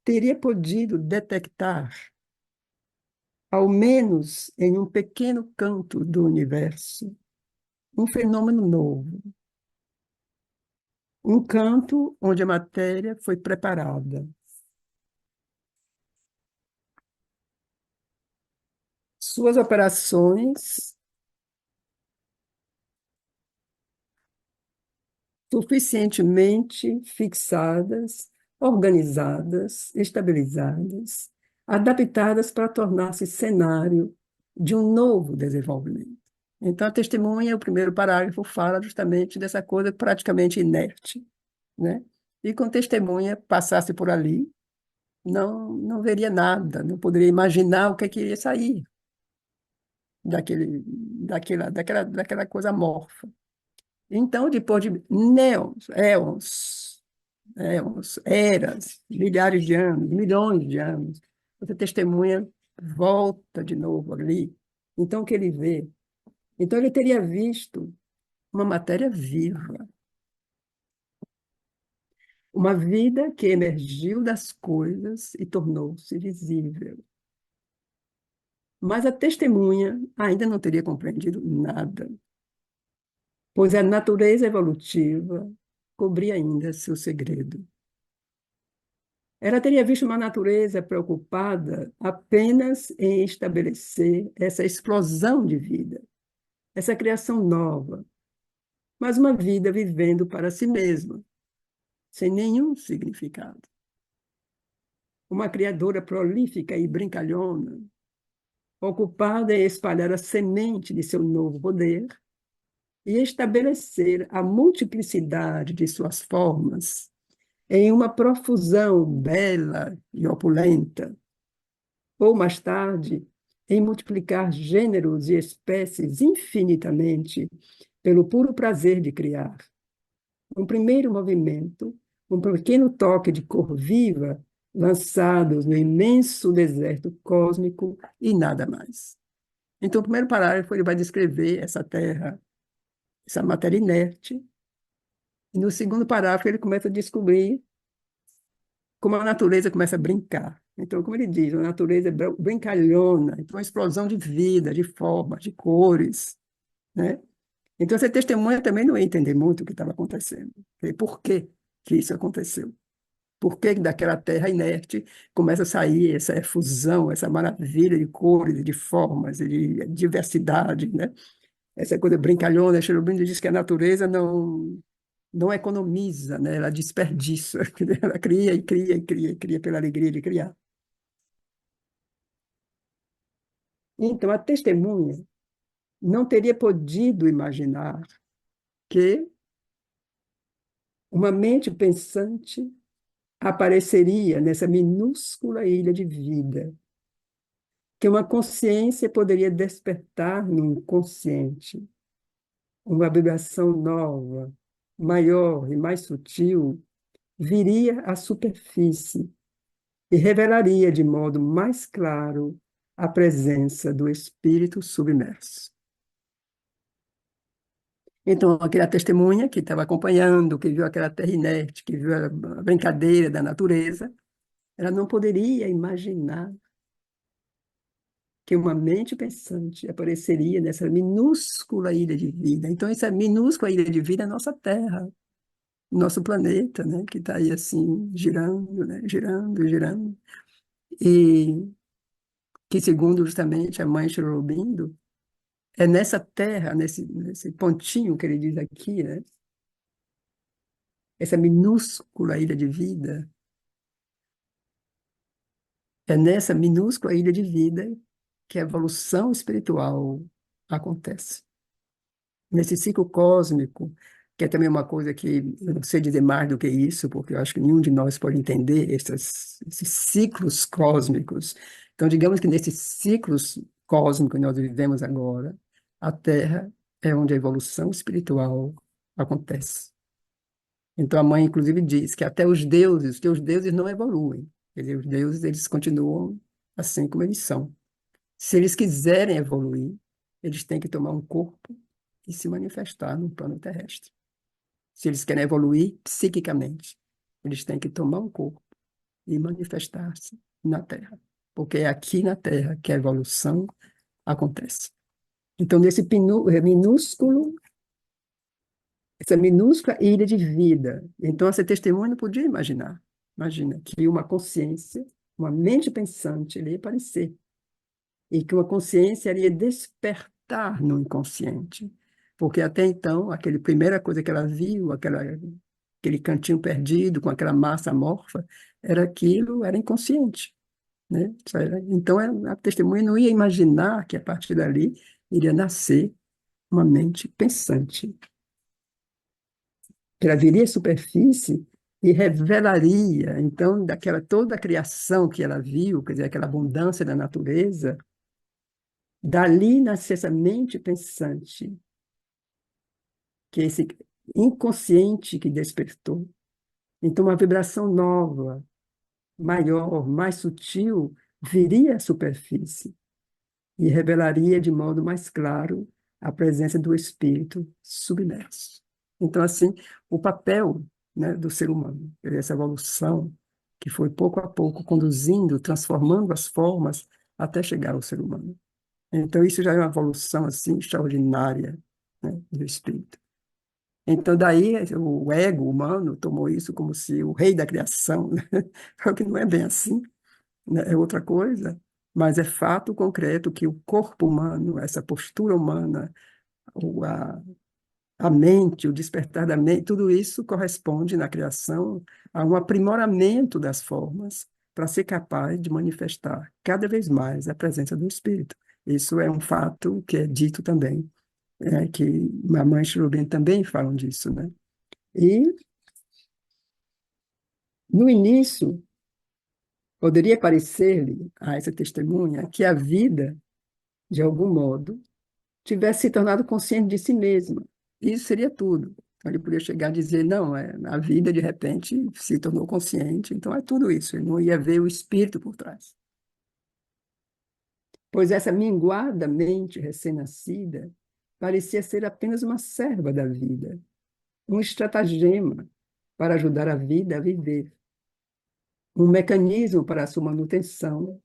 teria podido detectar, ao menos em um pequeno canto do universo, um fenômeno novo, um canto onde a matéria foi preparada. Suas operações suficientemente fixadas, organizadas, estabilizadas, adaptadas para tornar-se cenário de um novo desenvolvimento. Então, a testemunha, o primeiro parágrafo, fala justamente dessa coisa praticamente inerte, né? E com testemunha passasse por ali, não veria nada, não poderia imaginar o que é que iria sair daquela coisa amorfa. Então, depois de éons, eras, milhares de anos, milhões de anos, essa testemunha volta de novo ali. Então, o que ele vê? Então, ele teria visto uma matéria viva, uma vida que emergiu das coisas e tornou-se visível. Mas a testemunha ainda não teria compreendido nada, pois a natureza evolutiva cobria ainda seu segredo. Ela teria visto uma natureza preocupada apenas em estabelecer essa explosão de vida, essa criação nova, mas uma vida vivendo para si mesma, sem nenhum significado. Uma criadora prolífica e brincalhona, ocupada em espalhar a semente de seu novo poder e estabelecer a multiplicidade de suas formas em uma profusão bela e opulenta, ou mais tarde, em multiplicar gêneros e espécies infinitamente pelo puro prazer de criar. Um primeiro movimento, um pequeno toque de cor viva, lançados no imenso deserto cósmico e nada mais. Então, o primeiro parágrafo ele vai descrever essa terra, essa matéria inerte, e no segundo parágrafo ele começa a descobrir como a natureza começa a brincar. Então, como ele diz, a natureza é brincalhona, então, uma explosão de vida, de formas, de cores, né? Então, essa testemunha também não ia entender muito o que estava acontecendo. E por que que isso aconteceu? Por que daquela terra inerte começa a sair essa efusão, essa maravilha de cores, de formas, de diversidade, né? Essa coisa brincalhona, Cherubim diz que a natureza não economiza, né? Ela desperdiça, ela cria e cria e cria e cria pela alegria de criar. Então, a testemunha não teria podido imaginar que uma mente pensante apareceria nessa minúscula ilha de vida, que uma consciência poderia despertar no inconsciente, uma vibração nova, maior e mais sutil, viria à superfície e revelaria de modo mais claro a presença do espírito submerso. Então, aquela testemunha que estava acompanhando, que viu aquela terra inerte, que viu a brincadeira da natureza, ela não poderia imaginar que uma mente pensante apareceria nessa minúscula ilha de vida. Então, essa minúscula ilha de vida é a nossa Terra, nosso planeta, né, que está aí assim, girando, né, girando, girando. E que, segundo justamente a mãe Sri Aurobindo, é nessa Terra, nesse pontinho que ele diz aqui, né, essa minúscula ilha de vida, é nessa minúscula ilha de vida que a evolução espiritual acontece. Nesse ciclo cósmico, que é também uma coisa que eu não sei dizer mais do que isso, porque eu acho que nenhum de nós pode entender esses ciclos cósmicos. Então, digamos que nesses ciclos cósmicos que nós vivemos agora, a Terra é onde a evolução espiritual acontece. Então, a mãe, inclusive, diz que até que os deuses não evoluem. Quer dizer, os deuses, eles continuam assim como eles são. Se eles quiserem evoluir, eles têm que tomar um corpo e se manifestar no plano terrestre. Se eles querem evoluir psiquicamente, eles têm que tomar um corpo e manifestar-se na Terra. Porque é aqui na Terra que a evolução acontece. Então, essa minúscula ilha de vida. Então, essa testemunha não podia imaginar. Imagina que uma consciência, uma mente pensante iria aparecer e que uma consciência iria despertar no inconsciente. Porque até então, aquela primeira coisa que ela viu, aquele cantinho perdido com aquela massa amorfa, era inconsciente, né? Então, a testemunha não ia imaginar que a partir dali iria nascer uma mente pensante, que ela viria à superfície e revelaria, então, daquela toda a criação que ela viu, quer dizer, aquela abundância da natureza. Dali nasce essa mente pensante, que é esse inconsciente que despertou. Então, uma vibração nova, maior, mais sutil, viria à superfície e revelaria de modo mais claro a presença do espírito submerso. Então, assim, o papel, né, do ser humano, essa evolução que foi pouco a pouco conduzindo, transformando as formas até chegar ao ser humano. Então, isso já é uma evolução assim extraordinária, né, do espírito. Então, daí o ego humano tomou isso como se o rei da criação, né? O que não é bem assim, né? É outra coisa, mas é fato concreto que o corpo humano, essa postura humana, o, a, a mente, o despertar da mente, tudo isso corresponde na criação a um aprimoramento das formas para ser capaz de manifestar cada vez mais a presença do espírito. Isso é um fato que é dito também, que Mamãe e Shirobin também falam disso, né? E, no início, poderia parecer-lhe a essa testemunha que a vida, de algum modo, tivesse se tornado consciente de si mesma. Isso seria tudo. Então, ele poderia chegar a dizer, não, a vida, de repente, se tornou consciente, então é tudo isso. Ele não ia ver o espírito por trás. Pois essa minguada mente recém-nascida parecia ser apenas uma serva da vida, um estratagema para ajudar a vida a viver, um mecanismo para a sua manutenção,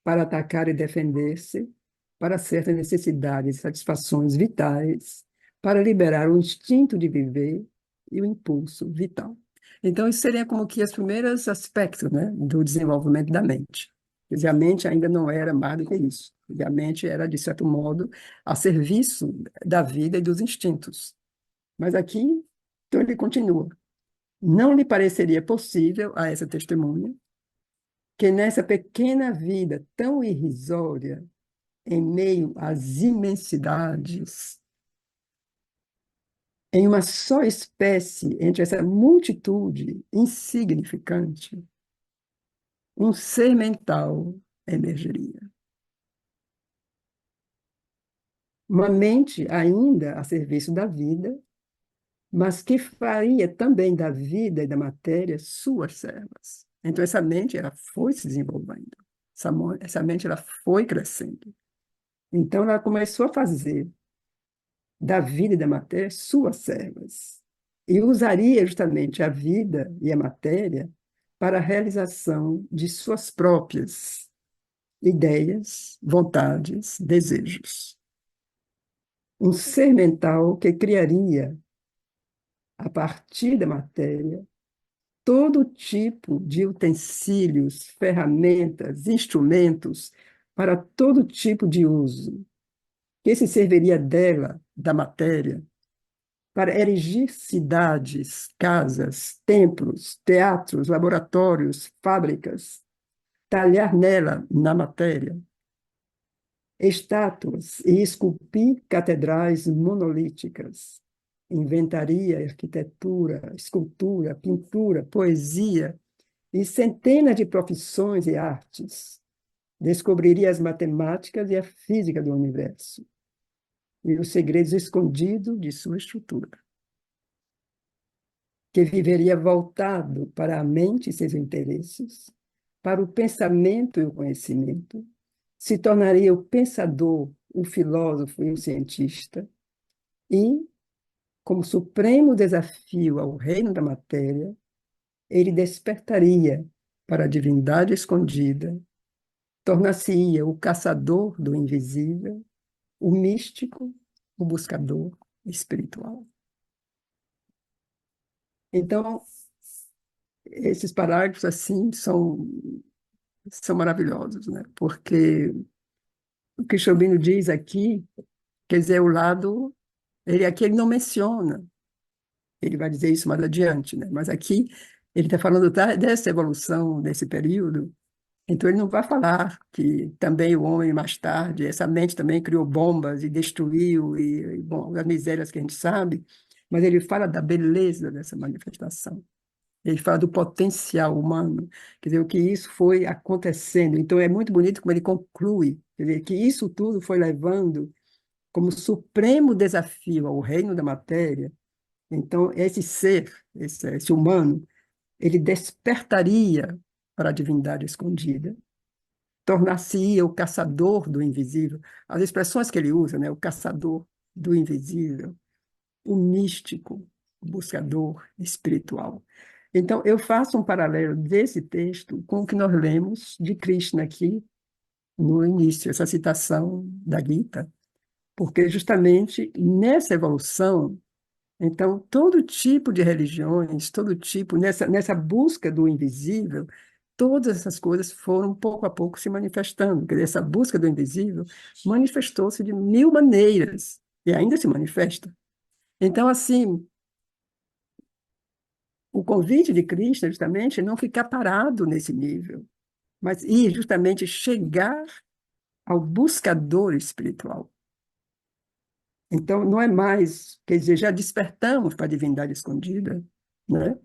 para atacar e defender-se, para certas necessidades e satisfações vitais, para liberar o instinto de viver e o impulso vital. Então, isso seria como que os primeiros aspectos, né, do desenvolvimento da mente. Quer dizer, a mente ainda não era mais do que isso. A mente era, de certo modo, a serviço da vida e dos instintos. Mas aqui, então, ele continua. Não lhe pareceria possível a essa testemunha que nessa pequena vida tão irrisória, em meio às imensidades, em uma só espécie, entre essa multitude insignificante, um ser mental emergeria. uma mente ainda a serviço da vida, mas que faria também da vida e da matéria suas servas. Então, essa mente ela foi se desenvolvendo, essa mente ela foi crescendo. Então, ela começou a fazer da vida e da matéria suas servas. E usaria justamente a vida e a matéria para a realização de suas próprias ideias, vontades, desejos. Um ser mental que criaria, a partir da matéria, todo tipo de utensílios, ferramentas, instrumentos para todo tipo de uso, que se serviria dela, da matéria, para erigir cidades, casas, templos, teatros, laboratórios, fábricas, talhar nela, na matéria, estátuas e esculpir catedrais monolíticas. Inventaria arquitetura, escultura, pintura, poesia e centenas de profissões e artes. Descobriria as matemáticas e a física do universo e os segredos escondidos de sua estrutura. Que viveria voltado para a mente e seus interesses, para o pensamento e o conhecimento, se tornaria o pensador, o filósofo e o cientista, e, como supremo desafio ao reino da matéria, ele despertaria para a divindade escondida, tornar-se-ia o caçador do invisível, o místico, o buscador espiritual. Então, esses parágrafos, assim, são maravilhosos, né? Porque o que Chobino diz aqui, quer dizer, o lado, aqui ele não menciona, ele vai dizer isso mais adiante, né? Mas aqui ele está falando dessa evolução, desse período, então ele não vai falar que também o homem, mais tarde, essa mente também criou bombas e destruiu, bom, as misérias que a gente sabe, mas ele fala da beleza dessa manifestação. Ele fala do potencial humano, quer dizer, o que isso foi acontecendo. Então, é muito bonito como ele conclui, quer dizer, que isso tudo foi levando como supremo desafio ao reino da matéria. Então, esse ser, esse humano, ele despertaria para a divindade escondida, tornar-se-ia o caçador do invisível. As expressões que ele usa, né? O caçador do invisível, o místico, o buscador espiritual. Então, eu faço um paralelo desse texto com o que nós lemos de Krishna aqui no início, essa citação da Gita, porque justamente nessa evolução, então, todo tipo de religiões, todo tipo, nessa busca do invisível, todas essas coisas foram pouco a pouco se manifestando. Quer dizer, essa busca do invisível manifestou-se de mil maneiras e ainda se manifesta. Então, assim, o convite de Cristo é justamente não ficar parado nesse nível, mas ir justamente chegar ao buscador espiritual. Então, não é mais, quer dizer, já despertamos para a divindade escondida, né?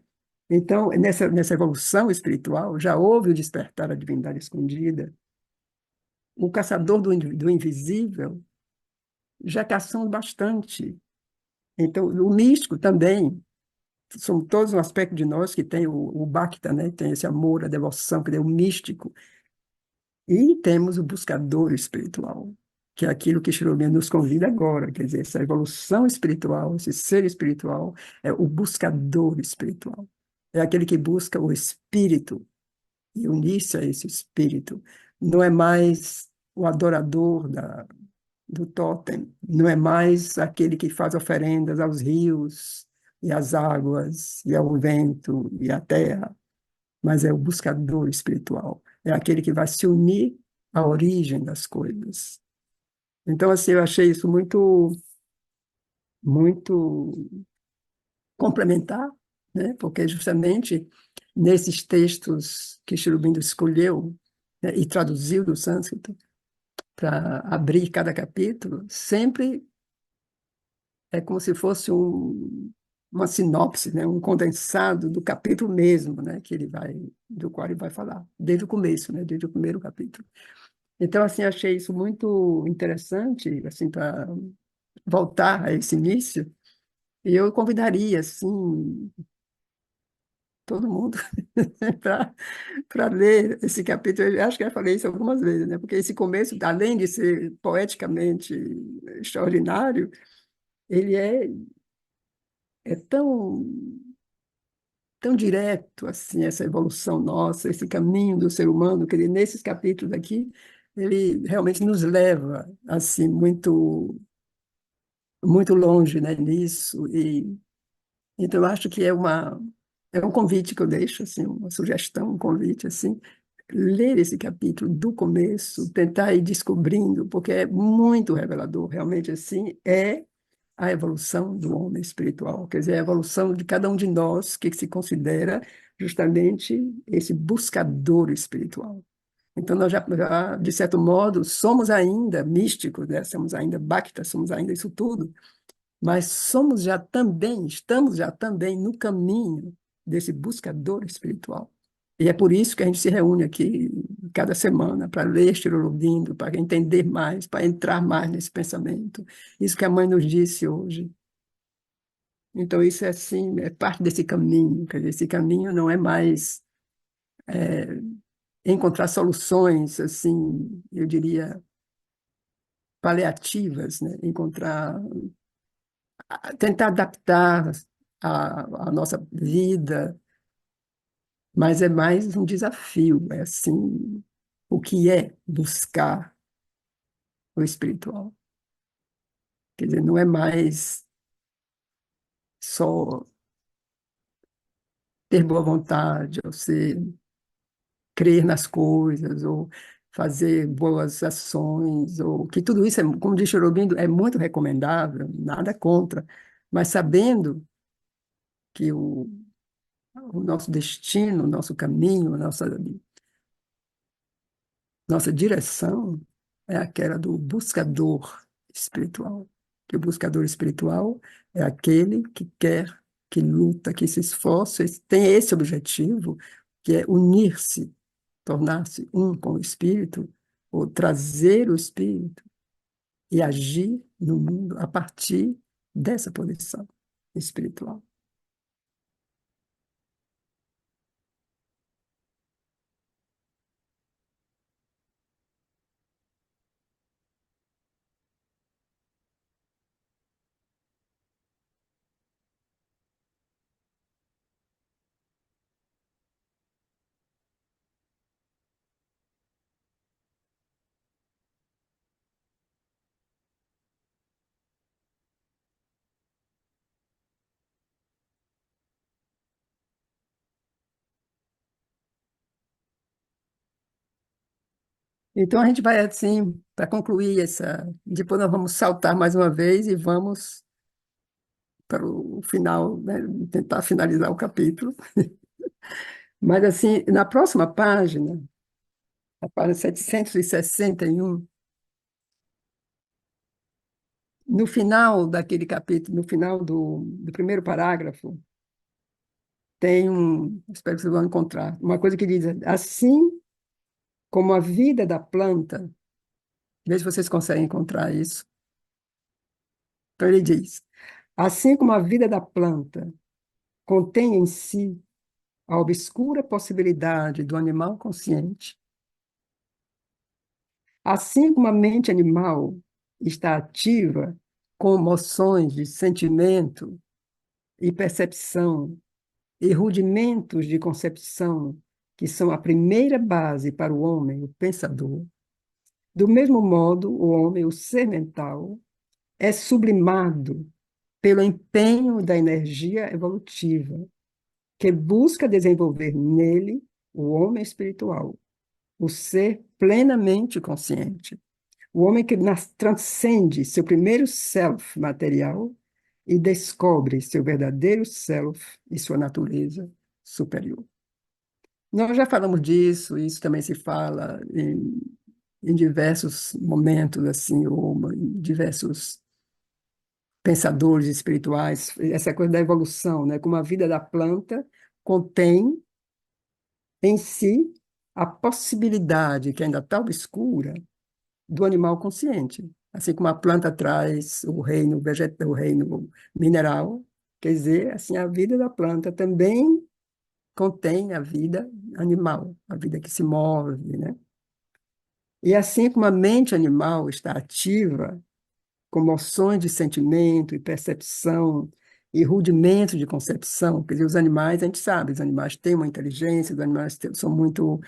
Então, nessa evolução espiritual, já houve o despertar à divindade escondida. O caçador do invisível já caçou bastante. Então, o místico também, são todos um aspecto de nós que tem o Bhakta, né? Tem esse amor, a devoção, que é o místico. E temos o buscador espiritual, que é aquilo que Shri Aurobindo nos convida agora, quer dizer, essa evolução espiritual, esse ser espiritual, é o buscador espiritual. É aquele que busca o espírito e unir-se a esse espírito. Não é mais o adorador do totem, não é mais aquele que faz oferendas aos rios e às águas e ao vento e à terra, mas é o buscador espiritual, é aquele que vai se unir à origem das coisas. Então, assim, eu achei isso muito complementar, né? Porque justamente nesses textos que Sri Aurobindo escolheu, né, e traduziu do sânscrito para abrir cada capítulo, sempre é como se fosse uma sinopse, né, um condensado do capítulo mesmo, né, do qual ele vai falar, desde o começo, né, desde o primeiro capítulo. Então, assim, achei isso muito interessante, assim, para voltar a esse início. E eu convidaria, assim, todo mundo para ler esse capítulo. Eu acho que eu já falei isso algumas vezes, né? Porque esse começo, além de ser poeticamente extraordinário, ele é tão direto, assim, essa evolução nossa, esse caminho do ser humano, que ele, nesses capítulos aqui, ele realmente nos leva, assim, muito longe, né, nisso. E então eu acho que é um convite que eu deixo, assim, uma sugestão, um convite, assim, ler esse capítulo do começo, tentar ir descobrindo, porque é muito revelador, realmente, assim, é a evolução do homem espiritual, quer dizer, a evolução de cada um de nós que se considera justamente esse buscador espiritual. Então, nós já, de certo modo, somos ainda místicos, né? Somos ainda Bhaktas, somos ainda isso tudo, mas estamos já também no caminho desse buscador espiritual. E é por isso que a gente se reúne aqui cada semana para ler Estirolobindo, para entender mais, para entrar mais nesse pensamento. Isso que a mãe nos disse hoje. Então, isso é assim, é parte desse caminho. Quer dizer, esse caminho não é mais encontrar soluções, assim, eu diria, paliativas, né? Tentar adaptar a nossa vida, mas é mais um desafio, é assim, o que é buscar o espiritual. Quer dizer, não é mais só ter boa vontade, ou crer nas coisas, ou fazer boas ações, ou que tudo isso, como diz Aurobindo, é muito recomendável, nada contra, mas sabendo que o nosso destino, o nosso caminho, a nossa direção é aquela do buscador espiritual. Que o buscador espiritual é aquele que quer, que luta, que se esforça, tem esse objetivo, que é unir-se, tornar-se um com o espírito, ou trazer o espírito e agir no mundo a partir dessa posição espiritual. Então, a gente vai assim, para concluir essa. Depois, nós vamos saltar mais uma vez e vamos para o final, né, tentar finalizar o capítulo. Mas, assim, na próxima página, a página 761, no final daquele capítulo, no final do primeiro parágrafo, tem espero que vocês vão encontrar, uma coisa que diz assim como a vida da planta, veja se vocês conseguem encontrar isso. Então, ele diz: assim como a vida da planta contém em si a obscura possibilidade do animal consciente, assim como a mente animal está ativa com emoções de sentimento e percepção e rudimentos de concepção, que são a primeira base para o homem, o pensador, do mesmo modo, o homem, o ser mental, é sublimado pelo empenho da energia evolutiva, que busca desenvolver nele o homem espiritual, o ser plenamente consciente, o homem que transcende seu primeiro self material e descobre seu verdadeiro self e sua natureza superior. Nós já falamos disso, isso também se fala em diversos momentos, assim, ou em diversos pensadores espirituais, essa coisa da evolução, né? Como a vida da planta contém em si a possibilidade, que ainda está obscura, do animal consciente. Assim como a planta traz o reino vegetal, o reino mineral, quer dizer, assim, a vida da planta também contém a vida animal, a vida que se move, né? E assim como a mente animal está ativa, com moções de sentimento e percepção e rudimentos de concepção, quer dizer, os animais, a gente sabe, os animais têm uma inteligência, os animais são muito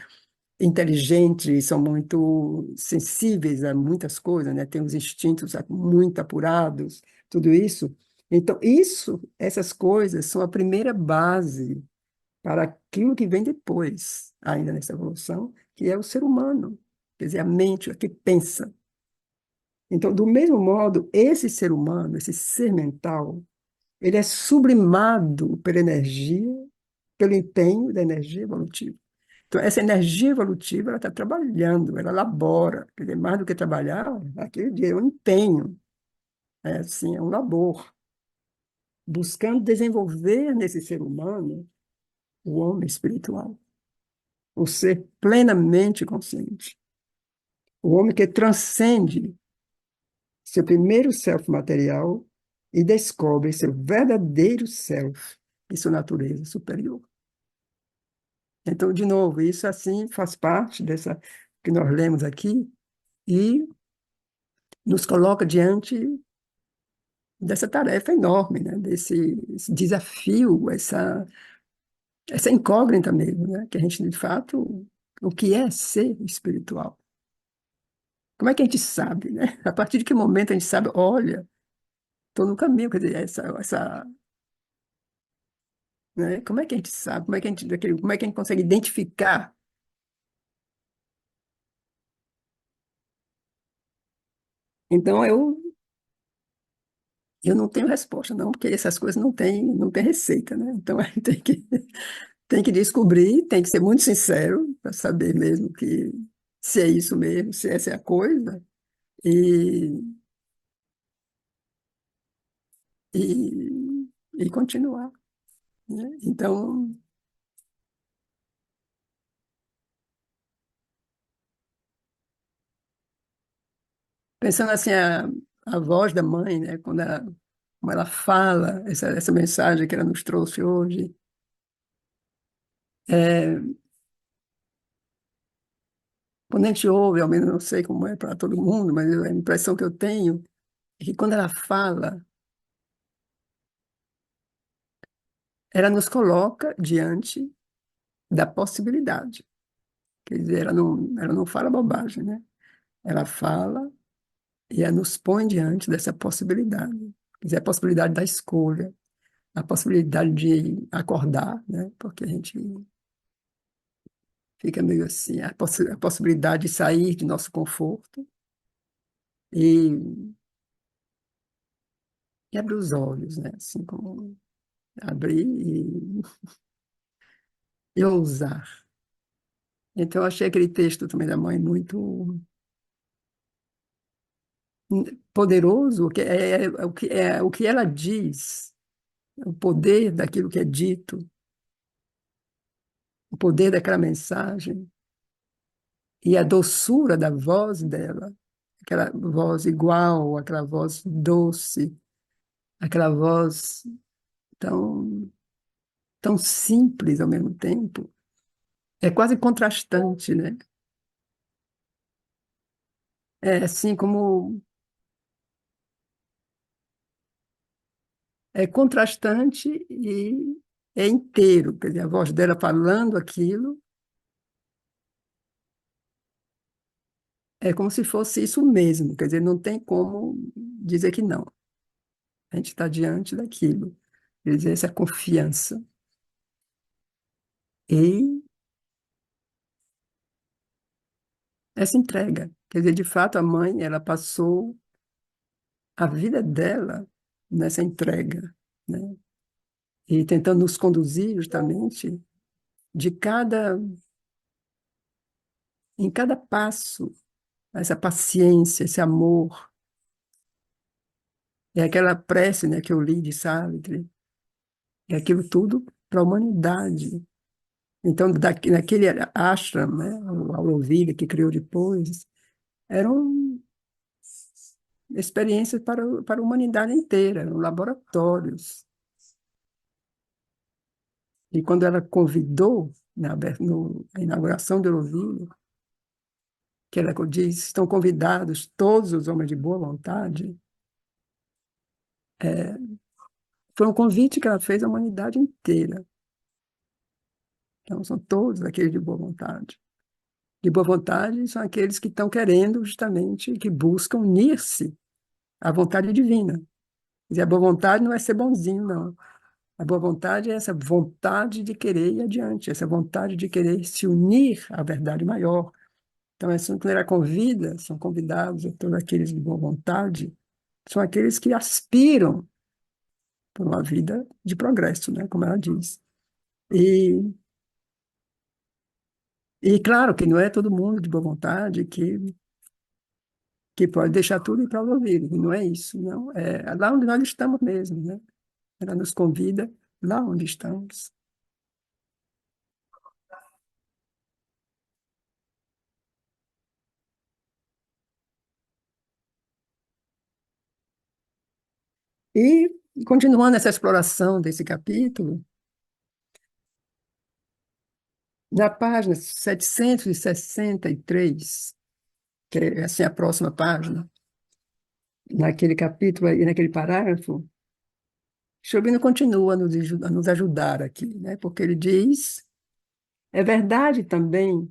inteligentes, são muito sensíveis a muitas coisas, né? Têm os instintos muito apurados, tudo isso. Então, essas coisas são a primeira base para aquilo que vem depois, ainda nessa evolução, que é o ser humano, quer dizer, a mente, a que pensa. Então, do mesmo modo, esse ser humano, esse ser mental, ele é sublimado pela energia, pelo empenho da energia evolutiva. Então, essa energia evolutiva, ela está trabalhando, ela labora. Quer dizer, mais do que trabalhar, aquele dia é um empenho, é assim, é um labor, buscando desenvolver nesse ser humano o homem espiritual, o ser plenamente consciente, o homem que transcende seu primeiro self material e descobre seu verdadeiro self e sua natureza superior. Então, de novo, isso assim faz parte dessa que nós lemos aqui e nos coloca diante dessa tarefa enorme, né? Esse desafio, essa incógnita mesmo, né? Que a gente, de fato, o que é ser espiritual? Como é que a gente sabe, né? A partir de que momento a gente sabe, olha, estou no caminho, quer dizer, né? Como é que a gente sabe? Como é que a gente consegue identificar? Então, eu não tenho resposta, não, porque essas coisas não tem receita, né? Então, a gente tem que descobrir, tem que ser muito sincero para saber mesmo que se é isso mesmo, se essa é a coisa, e, e continuar, né? Então, pensando assim, a voz da mãe, né? Como ela fala, essa mensagem que ela nos trouxe hoje, é, quando a gente ouve, ao menos não sei como é para todo mundo, mas a impressão que eu tenho é que quando ela fala, ela nos coloca diante da possibilidade. Quer dizer, ela não fala bobagem, né? Ela fala e ela nos põe diante dessa possibilidade. Quer dizer, a possibilidade da escolha, a possibilidade de acordar, né? Porque a gente fica meio assim, a possibilidade de sair de nosso conforto e, e abrir os olhos, né? Assim como abrir e ousar. Então, eu achei aquele texto também da mãe muito poderoso, que o que ela diz, o poder daquilo que é dito, o poder daquela mensagem e a doçura da voz dela, aquela voz igual, aquela voz doce, aquela voz tão, tão simples ao mesmo tempo, é quase contrastante, né? É assim como é contrastante e é inteiro, quer dizer, a voz dela falando aquilo é como se fosse isso mesmo, quer dizer, não tem como dizer que não. A gente está diante daquilo, quer dizer, essa confiança. E essa entrega, quer dizer, de fato, a mãe, ela passou a vida dela nessa entrega, né? E tentando nos conduzir justamente de em cada passo, essa paciência, esse amor. É aquela prece, né, que eu li de Sartre, é aquilo tudo para a humanidade. Então, naquele ashram, né, o Auroville que criou depois, eram experiências para a humanidade inteira, eram laboratórios. E quando ela convidou, na inauguração do Auroville, que ela diz, estão convidados todos os homens de boa vontade, foi um convite que ela fez à humanidade inteira. Então, são todos aqueles de boa vontade. De boa vontade são aqueles que estão querendo justamente, que buscam unir-se à vontade divina. Quer dizer, a boa vontade não é ser bonzinho, não. A boa vontade é essa vontade de querer ir adiante, essa vontade de querer se unir à verdade maior. Então, quando ela convida, são convidados todos aqueles de boa vontade, são aqueles que aspiram por uma vida de progresso, né, como ela diz. E, e claro que não é todo mundo de boa vontade que pode deixar tudo e para o ouvido, não é isso, não. É lá onde nós estamos mesmo, né? Ela nos convida lá onde estamos. E, continuando essa exploração desse capítulo, na página 763, que é assim, a próxima página, naquele capítulo e naquele parágrafo, Sciobino continua a nos ajudar aqui, né? Porque ele diz: é verdade também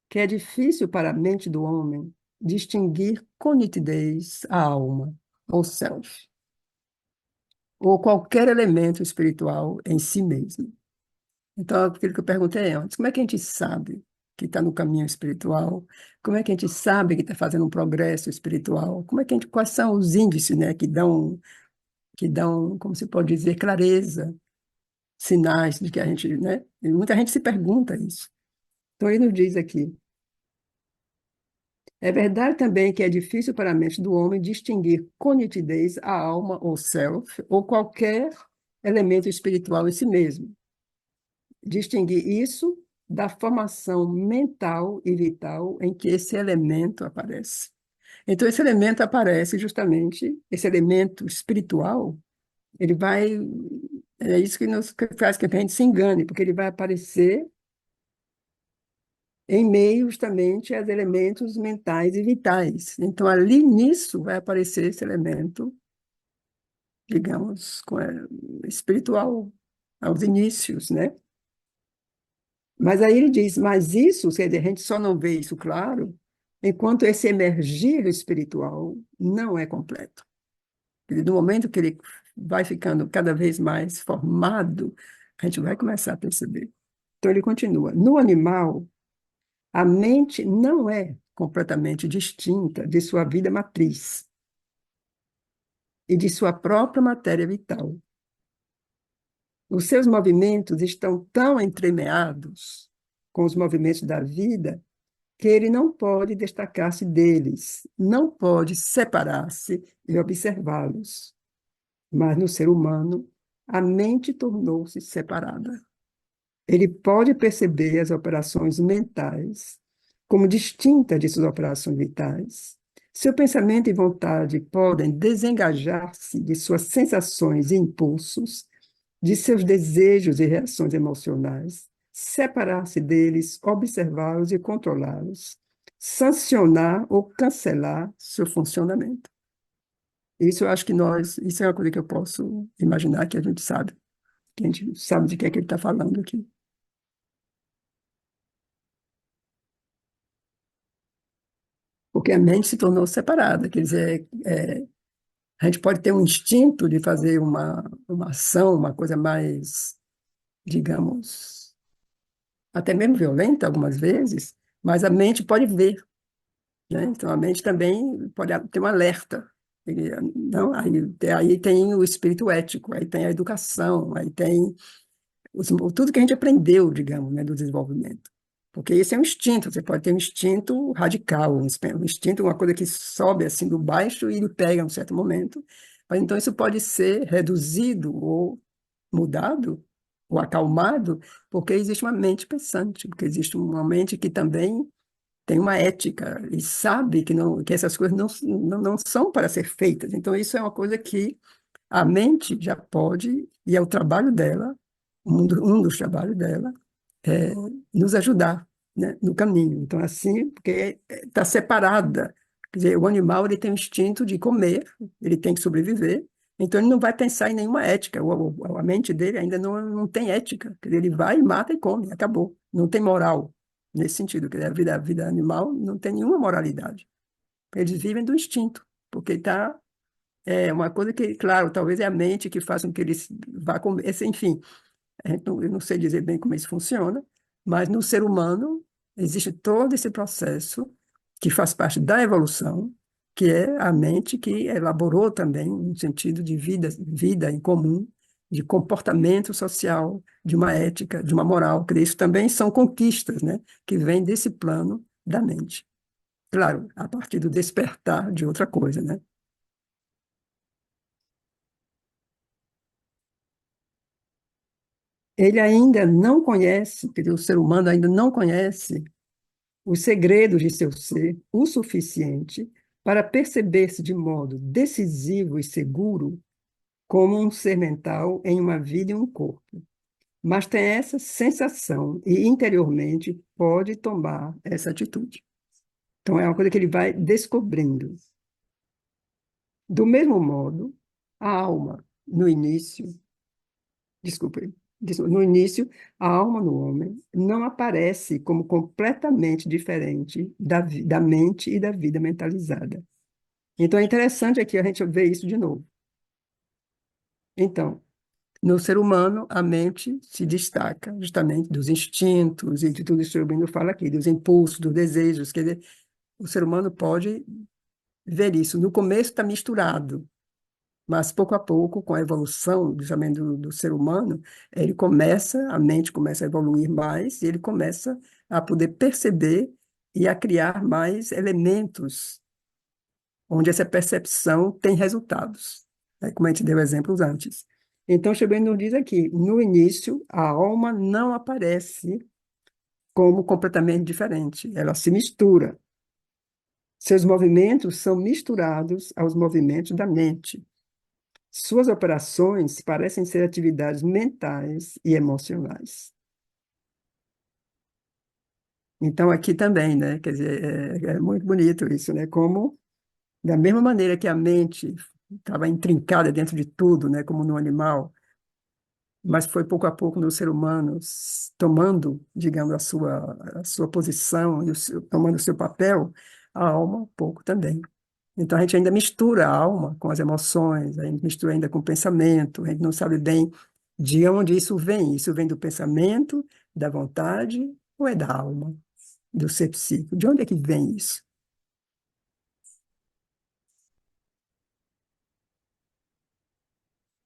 que é difícil para a mente do homem distinguir com nitidez a alma, ou self, ou qualquer elemento espiritual em si mesmo. Então, aquilo que eu perguntei antes, como é que a gente sabe que está no caminho espiritual? Como é que a gente sabe que está fazendo um progresso espiritual? Como é que quais são os índices, né, que dão, como se pode dizer, clareza, sinais de que a gente, né? E muita gente se pergunta isso. Então, ele nos diz aqui: é verdade também que é difícil para a mente do homem distinguir com nitidez a alma ou self, ou qualquer elemento espiritual em si mesmo. Distinguir isso da formação mental e vital em que esse elemento aparece. Então, esse elemento aparece justamente, esse elemento espiritual, ele vai. É isso que faz que a gente se engane, porque ele vai aparecer em meio justamente aos elementos mentais e vitais. Então, ali nisso vai aparecer esse elemento, digamos, espiritual, aos inícios, né? Mas aí ele diz, mas isso, quer dizer, a gente só não vê isso claro enquanto esse emergir espiritual não é completo. No momento que ele vai ficando cada vez mais formado, a gente vai começar a perceber. Então ele continua, no animal, a mente não é completamente distinta de sua vida matriz e de sua própria matéria vital. Os seus movimentos estão tão entremeados com os movimentos da vida que ele não pode destacar-se deles, não pode separar-se e observá-los. Mas no ser humano, a mente tornou-se separada. Ele pode perceber as operações mentais como distintas de suas operações vitais. Seu pensamento e vontade podem desengajar-se de suas sensações e impulsos, de seus desejos e reações emocionais, separar-se deles, observá-los e controlá-los, sancionar ou cancelar seu funcionamento. Isso eu acho que isso é uma coisa que eu posso imaginar que a gente sabe de que é que ele está falando aqui. Porque a mente se tornou separada, quer dizer, a gente pode ter um instinto de fazer uma ação, uma coisa mais, digamos, até mesmo violenta algumas vezes, mas a mente pode ver, né? Então a mente também pode ter um alerta. Não, aí tem o espírito ético, aí tem a educação, aí tem tudo que a gente aprendeu, digamos, né, do desenvolvimento. Porque esse é um instinto, você pode ter um instinto radical, um instinto, uma coisa que sobe assim do baixo e ele pega em um certo momento. Mas então isso pode ser reduzido ou mudado ou acalmado, porque existe uma mente pensante, porque existe uma mente que também tem uma ética e sabe que, não, que essas coisas não são para ser feitas. Então, isso é uma coisa que a mente já pode, e é o trabalho dela, um dos trabalhos dela, é nos ajudar, né, no caminho. Então, assim, porque está separada. Quer dizer, o animal ele tem o instinto de comer, ele tem que sobreviver, então ele não vai pensar em nenhuma ética. A mente dele ainda não tem ética. Quer dizer, ele vai, mata e come, acabou. Não tem moral nesse sentido. Quer dizer, a vida animal não tem nenhuma moralidade. Eles vivem do instinto, porque está uma coisa que, claro, talvez é a mente que faz com que eles vá comer, enfim, eu não sei dizer bem como isso funciona, mas no ser humano existe todo esse processo que faz parte da evolução, que é a mente que elaborou também um sentido de vida em comum, de comportamento social, de uma ética, de uma moral, que isso também são conquistas, né, que vêm desse plano da mente. Claro, a partir do despertar de outra coisa, né? Ele ainda não conhece, quer dizer, o ser humano ainda não conhece os segredos de seu ser o suficiente para perceber-se de modo decisivo e seguro como um ser mental em uma vida e um corpo. Mas tem essa sensação e interiormente pode tomar essa atitude. Então é uma coisa que ele vai descobrindo. Do mesmo modo, a alma, no início, desculpe, no início, a alma no homem não aparece como completamente diferente da mente e da vida mentalizada. Então, é interessante aqui a gente ver isso de novo. Então, no ser humano, a mente se destaca justamente dos instintos e de tudo isso que o Rubino fala aqui, dos impulsos, dos desejos. Quer dizer, o ser humano pode ver isso. No começo está misturado, mas pouco a pouco, com a evolução justamente do ser humano, a mente começa a evoluir mais e ele começa a poder perceber e a criar mais elementos onde essa percepção tem resultados, né? Como a gente deu exemplos antes. Então, Chebet nos diz aqui, no início, a alma não aparece como completamente diferente, ela se mistura. Seus movimentos são misturados aos movimentos da mente. Suas operações parecem ser atividades mentais e emocionais. Então, aqui também, né? Quer dizer, é muito bonito isso, né? Como, da mesma maneira que a mente estava intrincada dentro de tudo, né? Como no animal, mas foi pouco a pouco no ser humano tomando, digamos, a sua posição e tomando o seu papel, a alma um pouco também. Então, a gente ainda mistura a alma com as emoções, a gente mistura ainda com o pensamento, a gente não sabe bem de onde isso vem. Isso vem do pensamento, da vontade, ou é da alma, do ser psíquico? De onde é que vem isso?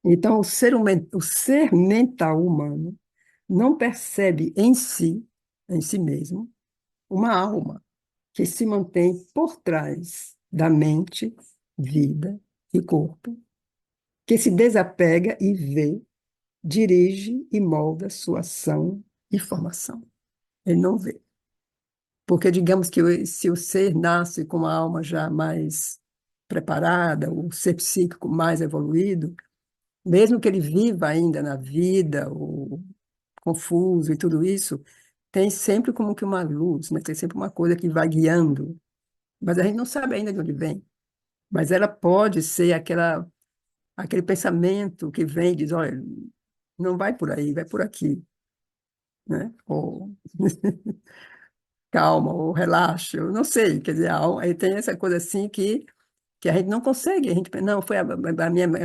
Então, o ser mental humano não percebe em si mesmo, uma alma que se mantém por trás da mente, vida e corpo, que se desapega e vê, dirige e molda sua ação e formação. Ele não vê. Porque, digamos que se o ser nasce com uma alma já mais preparada, o ser psíquico mais evoluído, mesmo que ele viva ainda na vida, o confuso e tudo isso, tem sempre como que uma luz, né? Tem sempre uma coisa que vai guiando. Mas a gente não sabe ainda de onde vem. Mas ela pode ser aquele pensamento que vem e diz, olha, não vai por aí, vai por aqui, né? Ou calma, ou relaxa, eu não sei, quer dizer, aí tem essa coisa assim que a gente não consegue, a gente, não, foi a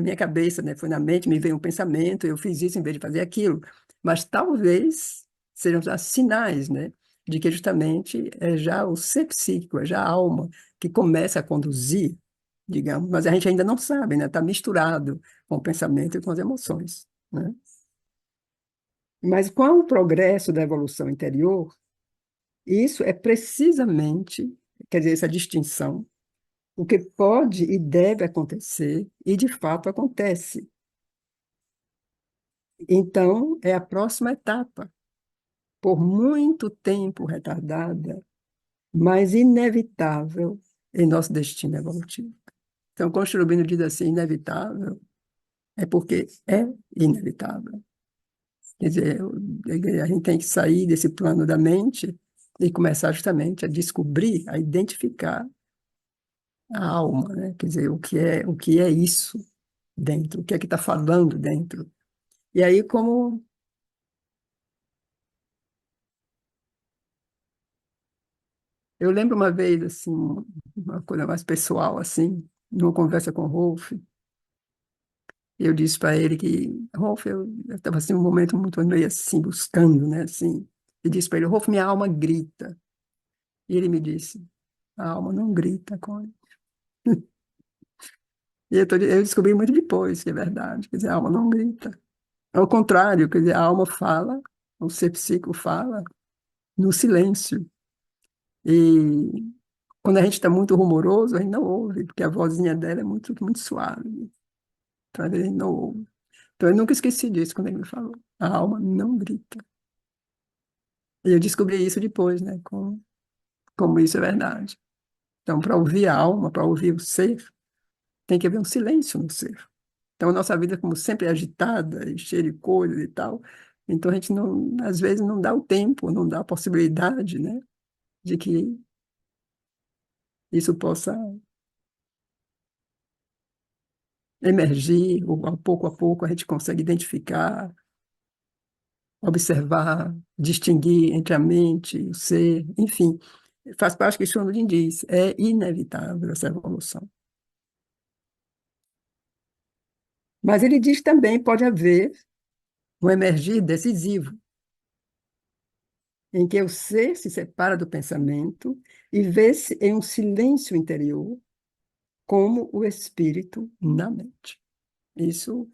minha cabeça, né? Foi na mente, me veio um pensamento, eu fiz isso em vez de fazer aquilo, mas talvez sejam já sinais, né? De que justamente é já o ser psíquico, é já a alma que começa a conduzir, digamos, mas a gente ainda não sabe, né? Está misturado com o pensamento e com as emoções, né? Mas com o progresso da evolução interior, isso é precisamente, quer dizer, essa distinção, o que pode e deve acontecer, e de fato acontece. Então, é a próxima etapa, por muito tempo retardada, mas inevitável em nosso destino evolutivo. Então, quando o Cherubino diz assim, inevitável, é porque é inevitável. Quer dizer, a gente tem que sair desse plano da mente e começar justamente a descobrir, a identificar a alma, né? Quer dizer, o que é isso dentro, o que é que está falando dentro. E aí, como eu lembro uma vez, assim, uma coisa mais pessoal, assim, numa conversa com o Rolf, eu disse para ele que, Rolf, eu estava assim, um momento muito meio assim, buscando, né, assim, e disse para ele, Rolf, minha alma grita. E ele me disse, a alma não grita, Connie. E eu descobri muito depois que é verdade, quer dizer, a alma não grita. Ao contrário, quer dizer, a alma fala, o ser psíquico fala no silêncio. E quando a gente está muito rumoroso, a gente não ouve, porque a vozinha dela é muito, muito suave. Então, a gente não ouve. Então, eu nunca esqueci disso quando ele me falou. A alma não grita. E eu descobri isso depois, né? Como isso é verdade. Então, para ouvir a alma, para ouvir o ser, tem que haver um silêncio no ser. Então, a nossa vida, como sempre, é agitada e cheia de coisas e tal. Então, a gente, não, às vezes, não dá o tempo, não dá a possibilidade, né? De que isso possa emergir, ou a pouco a gente consegue identificar, observar, distinguir entre a mente e o ser, enfim, faz parte do que Schrödinger diz, é inevitável essa evolução. Mas ele diz que também pode haver um emergir decisivo, em que o ser se separa do pensamento e vê-se em um silêncio interior, como o espírito na mente. Isso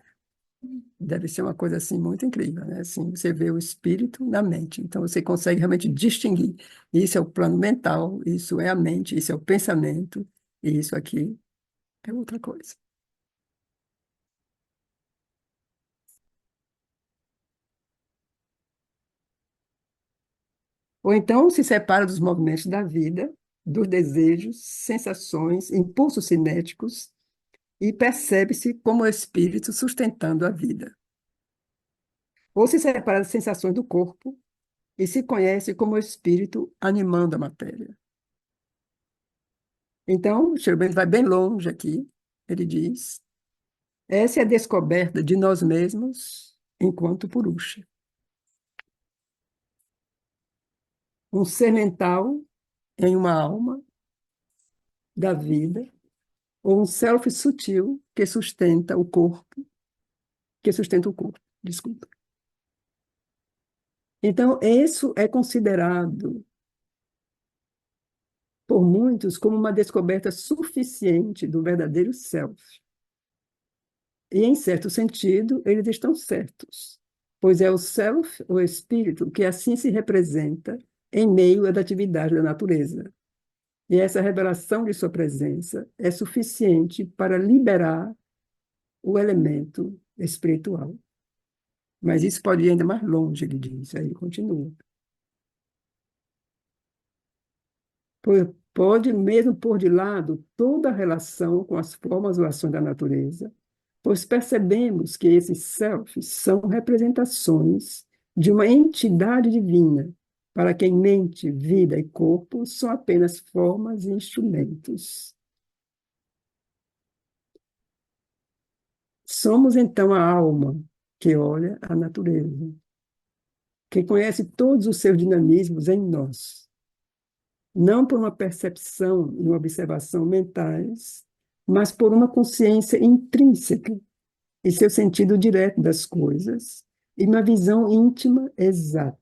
deve ser uma coisa assim muito incrível, né? Assim, você vê o espírito na mente, então você consegue realmente distinguir. Isso é o plano mental, isso é a mente, isso é o pensamento, e isso aqui é outra coisa. Ou então se separa dos movimentos da vida, dos desejos, sensações, impulsos cinéticos e percebe-se como o espírito sustentando a vida. Ou se separa das sensações do corpo e se conhece como o espírito animando a matéria. Então, Sherbet vai bem longe aqui, ele diz, essa é a descoberta de nós mesmos enquanto Purusha. Um ser mental em uma alma da vida, ou um self sutil que sustenta o corpo, desculpa. Então, isso é considerado por muitos como uma descoberta suficiente do verdadeiro self. E, em certo sentido, eles estão certos, pois é o self, o espírito, que assim se representa em meio às atividades da natureza. E essa revelação de sua presença é suficiente para liberar o elemento espiritual. Mas isso pode ir ainda mais longe, ele diz, aí ele continua. Pode mesmo pôr de lado toda a relação com as formas ou ações da natureza, pois percebemos que esses selfies são representações de uma entidade divina, para quem mente, vida e corpo são apenas formas e instrumentos. Somos então a alma que olha a natureza, que conhece todos os seus dinamismos em nós, não por uma percepção e uma observação mentais, mas por uma consciência intrínseca e seu sentido direto das coisas e uma visão íntima exata.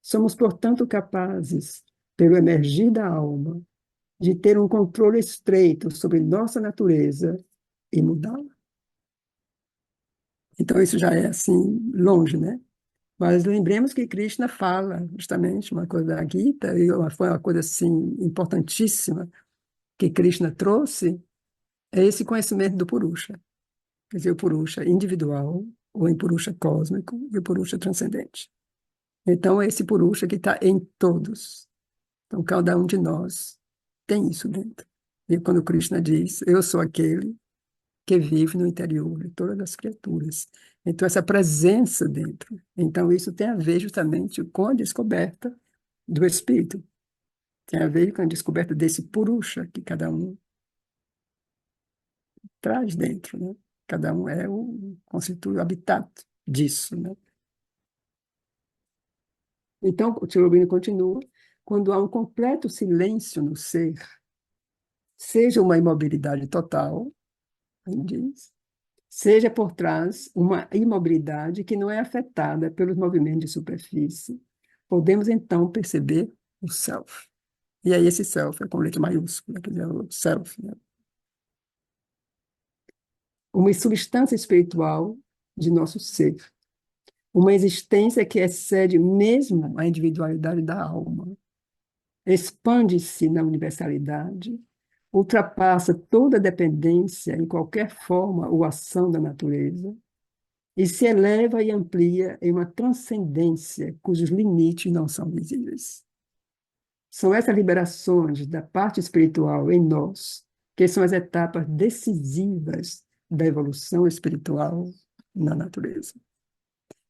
Somos, portanto, capazes, pelo emergir da alma, de ter um controle estreito sobre nossa natureza e mudá-la. Então, isso já é assim, longe, né? Mas lembremos que Krishna fala justamente uma coisa da Gita, e foi uma coisa assim importantíssima que Krishna trouxe, é esse conhecimento do Purusha. Quer dizer, o Purusha individual, ou em Purusha cósmico e o Purusha transcendente. Então, esse Purusha que está em todos. Então, cada um de nós tem isso dentro. E quando Krishna diz, eu sou aquele que vive no interior de todas as criaturas. Então, essa presença dentro. Então, isso tem a ver justamente com a descoberta do espírito. Tem a ver com a descoberta desse Purusha que cada um traz dentro, né? Cada um constitui o habitat disso, né? Então, o Sri Aurobindo continua, quando há um completo silêncio no ser, seja uma imobilidade total, ele diz, seja por trás uma imobilidade que não é afetada pelos movimentos de superfície, podemos então perceber o self. E aí esse self é com letra maiúscula, que é o self, né? Uma substância espiritual de nosso ser, uma existência que excede mesmo a individualidade da alma, expande-se na universalidade, ultrapassa toda dependência em qualquer forma ou ação da natureza e se eleva e amplia em uma transcendência cujos limites não são visíveis. São essas liberações da parte espiritual em nós que são as etapas decisivas da evolução espiritual na natureza.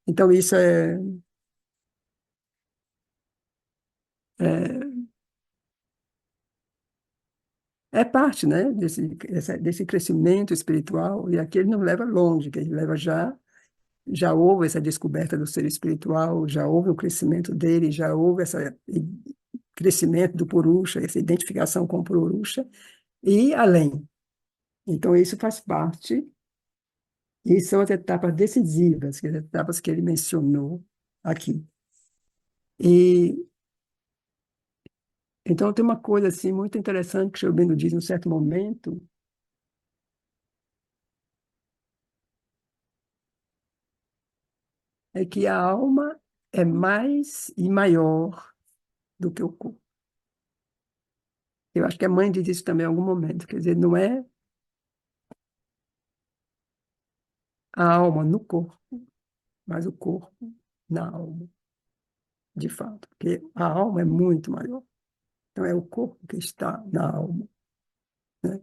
Então, isso é, é parte, né, desse crescimento espiritual, e aqui ele não leva longe, que ele leva já houve essa descoberta do ser espiritual, já houve o crescimento dele, já houve esse crescimento do Purusha, essa identificação com o Purusha, e além. Então, isso faz parte, e são as etapas decisivas, as etapas que ele mencionou aqui. E, então, tem uma coisa assim, muito interessante que o Sri Aurobindo diz, em um certo momento, é que a alma é mais e maior do que o corpo. Eu acho que a mãe diz isso também em algum momento, quer dizer, não é a alma no corpo, mas o corpo na alma, de fato, porque a alma é muito maior. Então, é o corpo que está na alma, né?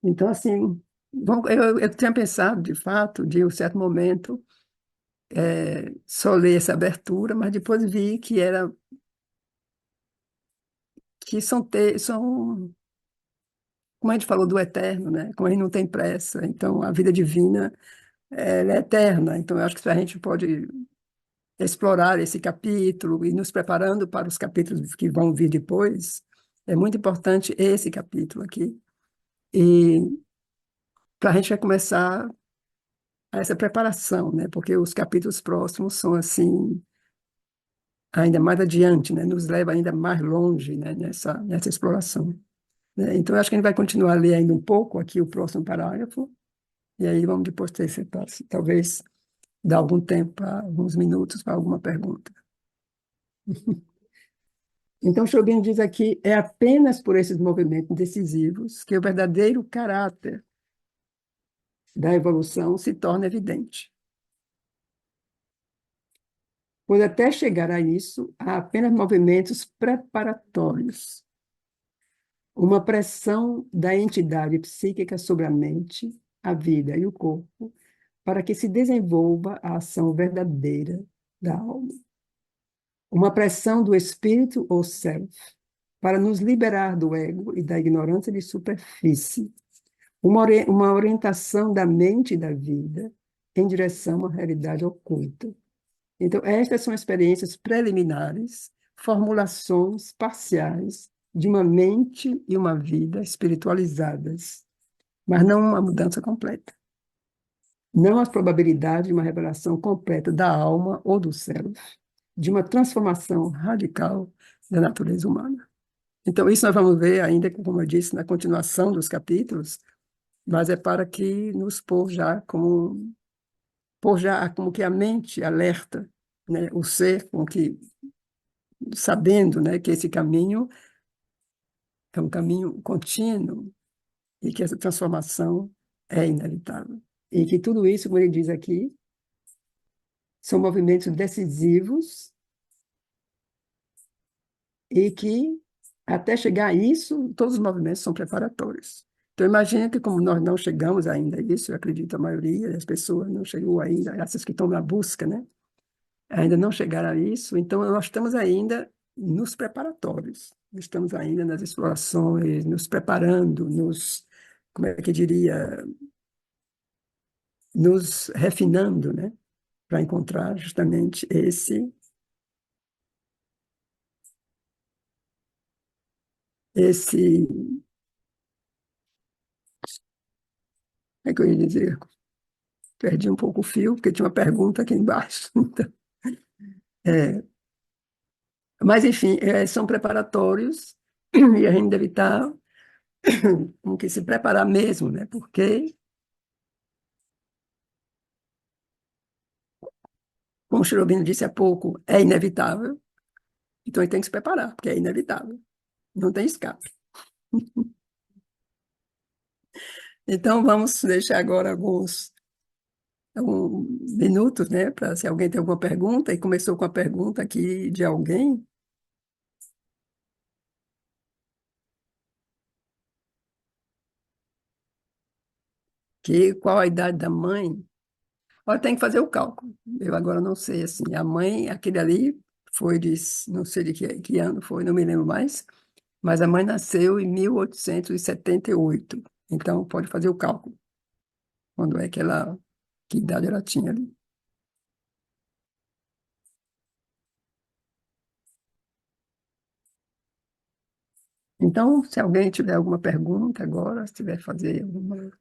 Então, assim, bom, eu tinha pensado, de fato, de um certo momento, só ler essa abertura, mas depois vi que são, como a gente falou do eterno, né? Como a gente não tem pressa, então a vida divina ela é eterna. Então, eu acho que a gente pode explorar esse capítulo e nos preparando para os capítulos que vão vir depois, é muito importante esse capítulo aqui. E para a gente vai começar essa preparação, né? Porque os capítulos próximos são assim, ainda mais adiante, né? Nos leva ainda mais longe, né? Nessa exploração, né? Então, eu acho que a gente vai continuar a ler ainda um pouco aqui o próximo parágrafo, e aí vamos depois ter esse passo. Talvez dar algum tempo, alguns minutos para alguma pergunta. Então, Shoghi diz aqui, é apenas por esses movimentos decisivos que o verdadeiro caráter da evolução se torna evidente. Pois até chegar a isso, há apenas movimentos preparatórios, uma pressão da entidade psíquica sobre a mente, a vida e o corpo, para que se desenvolva a ação verdadeira da alma. Uma pressão do espírito ou self, para nos liberar do ego e da ignorância de superfície, uma orientação da mente e da vida em direção à realidade oculta. Então, estas são experiências preliminares, formulações parciais de uma mente e uma vida espiritualizadas, mas não uma mudança completa. Não as probabilidades de uma revelação completa da alma ou do self, de uma transformação radical da natureza humana. Então, isso nós vamos ver ainda, como eu disse, na continuação dos capítulos, mas é para que nos pôr já como que a mente alerta, né? O ser com que, sabendo, né, que esse caminho é um caminho contínuo e que essa transformação é inevitável. E que tudo isso, como ele diz aqui, são movimentos decisivos e que, até chegar a isso, todos os movimentos são preparatórios. Então, imagina que, como nós não chegamos ainda a isso, eu acredito a maioria das pessoas não chegou ainda, essas que estão na busca, né? Ainda não chegaram a isso, então nós estamos ainda nos preparatórios, estamos ainda nas explorações, nos preparando, como é que eu diria, nos refinando, né? Para encontrar justamente esse, como é que eu ia dizer? Perdi um pouco o fio, porque tinha uma pergunta aqui embaixo. Então, mas, enfim, são preparatórios e a gente deve estar com que se preparar mesmo, né? Porque, como o Chirobino disse há pouco, é inevitável, então a gente tem que se preparar, porque é inevitável, não tem escape. Então, vamos deixar agora alguns minutos, né? Para se alguém tem alguma pergunta, e começou com a pergunta aqui de alguém, que qual a idade da mãe. Olha, tem que fazer o cálculo. Eu agora não sei, assim, a mãe, aquele ali foi de, não sei de que ano foi, não me lembro mais, mas a mãe nasceu em 1878. Então, pode fazer o cálculo. Quando é que idade ela tinha ali. Então, se alguém tiver alguma pergunta agora, se tiver fazer alguma.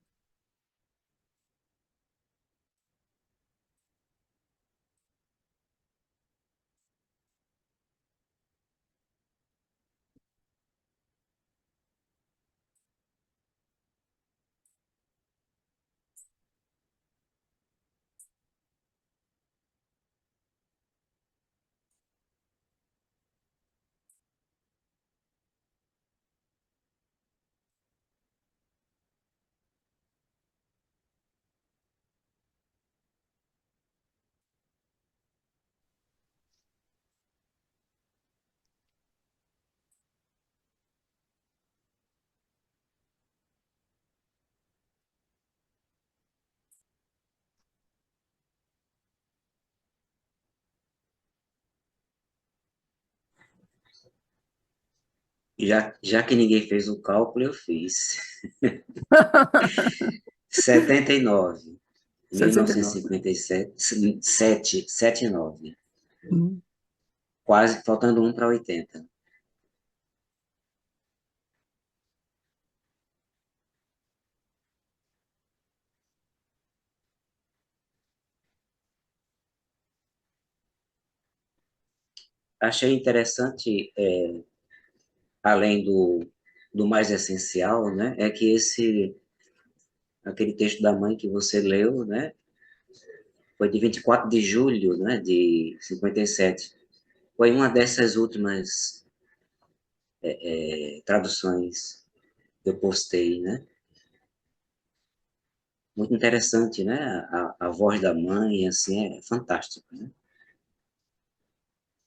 Já que ninguém fez o cálculo, eu fiz. 79, 69. 1957, 79. Hum. Quase faltando um para 80. Achei interessante, além do mais essencial, né, é que aquele texto da mãe que você leu, né, foi de 24 de julho, né, de 57. Foi uma dessas últimas traduções que eu postei, né? Muito interessante, né? A voz da mãe, assim, é fantástico, né?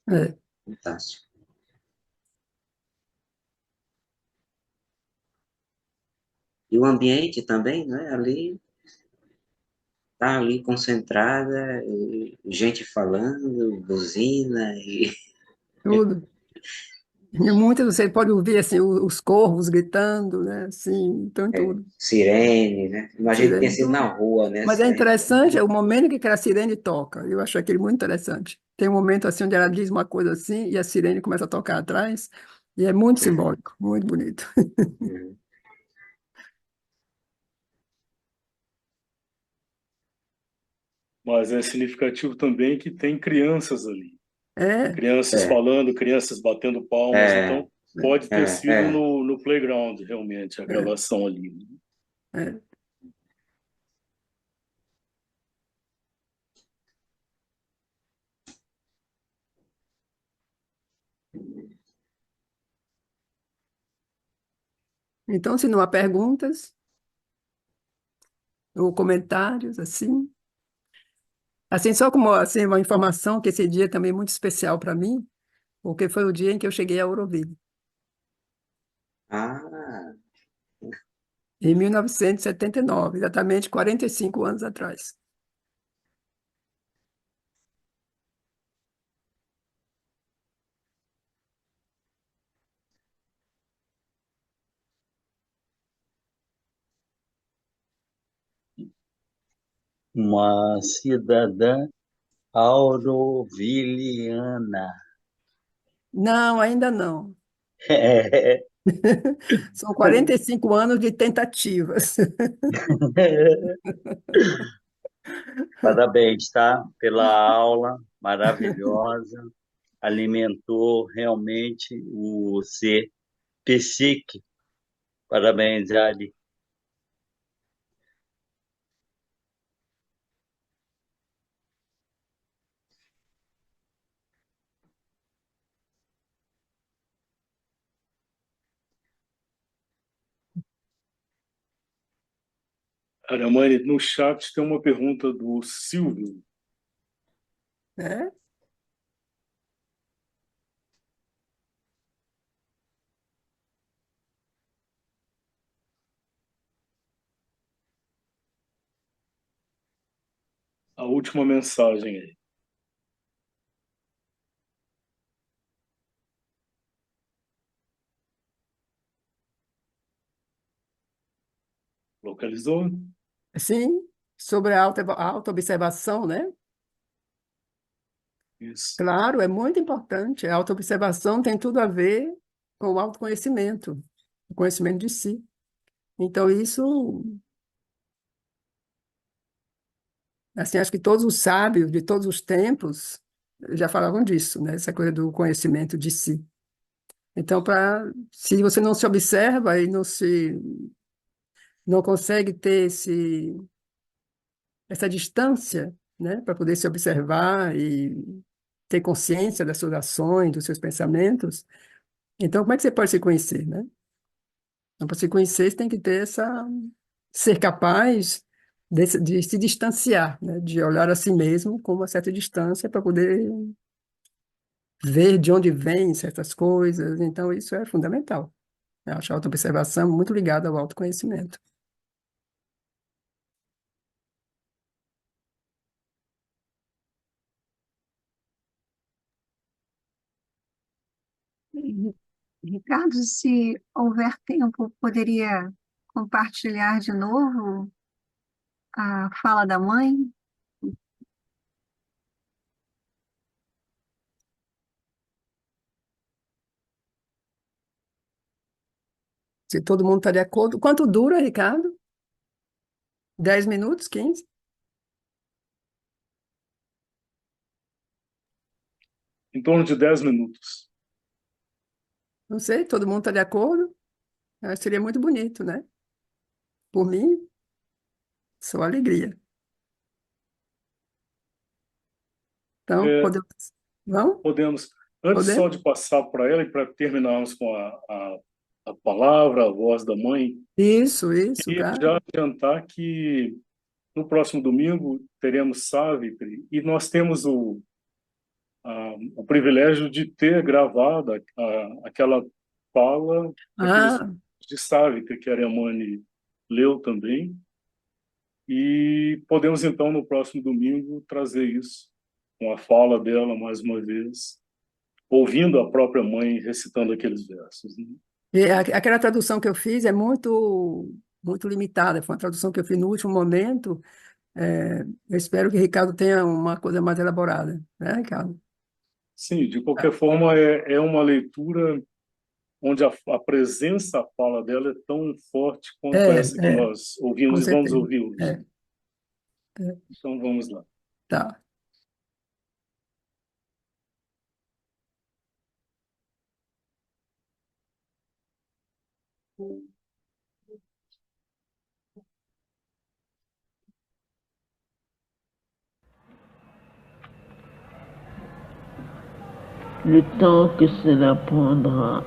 É, Fantástico. E o ambiente também, né? Ali, tá ali concentrada, e gente falando, buzina, e tudo. E muitas você pode ouvir assim, os corvos gritando, né? Assim, então tudo. sirene, né? Imagina que tenha Sirene, sido na tudo. rua, né? Mas é interessante é o momento que aquela sirene toca. Eu acho aquele muito interessante. Tem um momento assim onde ela diz uma coisa assim e a sirene começa a tocar atrás e é muito simbólico, muito bonito. Uhum. Mas é significativo também que tem crianças ali. É, Crianças É, falando, crianças batendo palmas. é, Então, Pode ter É, sido é. no playground, realmente, a É, gravação ali, né? é. Então, se não há perguntas ou comentários, assim só como assim, uma informação que esse dia é também muito especial para mim, porque foi o dia em que eu cheguei a Auroville, Ah, em 1979, exatamente 45 anos atrás. uma cidadã auroviliana. Não, ainda não. São 45 anos de tentativas. Parabéns, tá? Pela aula maravilhosa. Alimentou realmente o ser psíquico. Parabéns, Ali. Aramani, no chat tem uma pergunta do Silvio. Né? A última mensagem aí. Localizou? Sim, sobre a autoobservação, né? Isso. Claro, é muito importante. A autoobservação tem tudo a ver com o autoconhecimento, o conhecimento de si. Então, isso, assim, acho que todos os sábios de todos os tempos já falavam disso, né? Essa coisa do conhecimento de si. Então, se você não se observa e não consegue ter essa distância, né, para poder se observar e ter consciência das suas ações, dos seus pensamentos, então como é que você pode se conhecer, né? Então, para se conhecer, você tem que ter ser capaz de se distanciar, né, de olhar a si mesmo com uma certa distância para poder ver de onde vêm certas coisas. Então, isso é fundamental. Eu acho a autoobservação muito ligada ao autoconhecimento. Ricardo, se houver tempo, poderia compartilhar de novo a fala da mãe? Se todo mundo está de acordo. Quanto dura, Ricardo? 10 minutos? 15? Em torno de 10 minutos. Não sei, todo mundo está de acordo? Eu acho que seria muito bonito, né? Por mim, só alegria. Então, É, podemos. Vamos? podemos, antes só Podemos? de passar para ela e para terminarmos com a palavra, a voz da mãe, Isso, e claro. já adiantar que no próximo domingo teremos Savitri e nós temos o privilégio de ter gravado aquela fala, aqueles Ah, de Savitri que a Ariamane leu também, e podemos então no próximo domingo trazer isso com a fala dela mais uma vez, ouvindo a própria mãe recitando aqueles versos, né? e aquela tradução que eu fiz é muito limitada. Foi uma tradução que eu fiz no último momento. Eu espero que o Ricardo tenha uma coisa mais elaborada, né, Ricardo? Sim, de qualquer forma é uma leitura onde a presença, a fala dela é tão forte quanto É, essa que é, nós com ouvimos e vamos certeza. ouvir hoje. É, é, Então vamos lá. tá. Le temps que cela prendra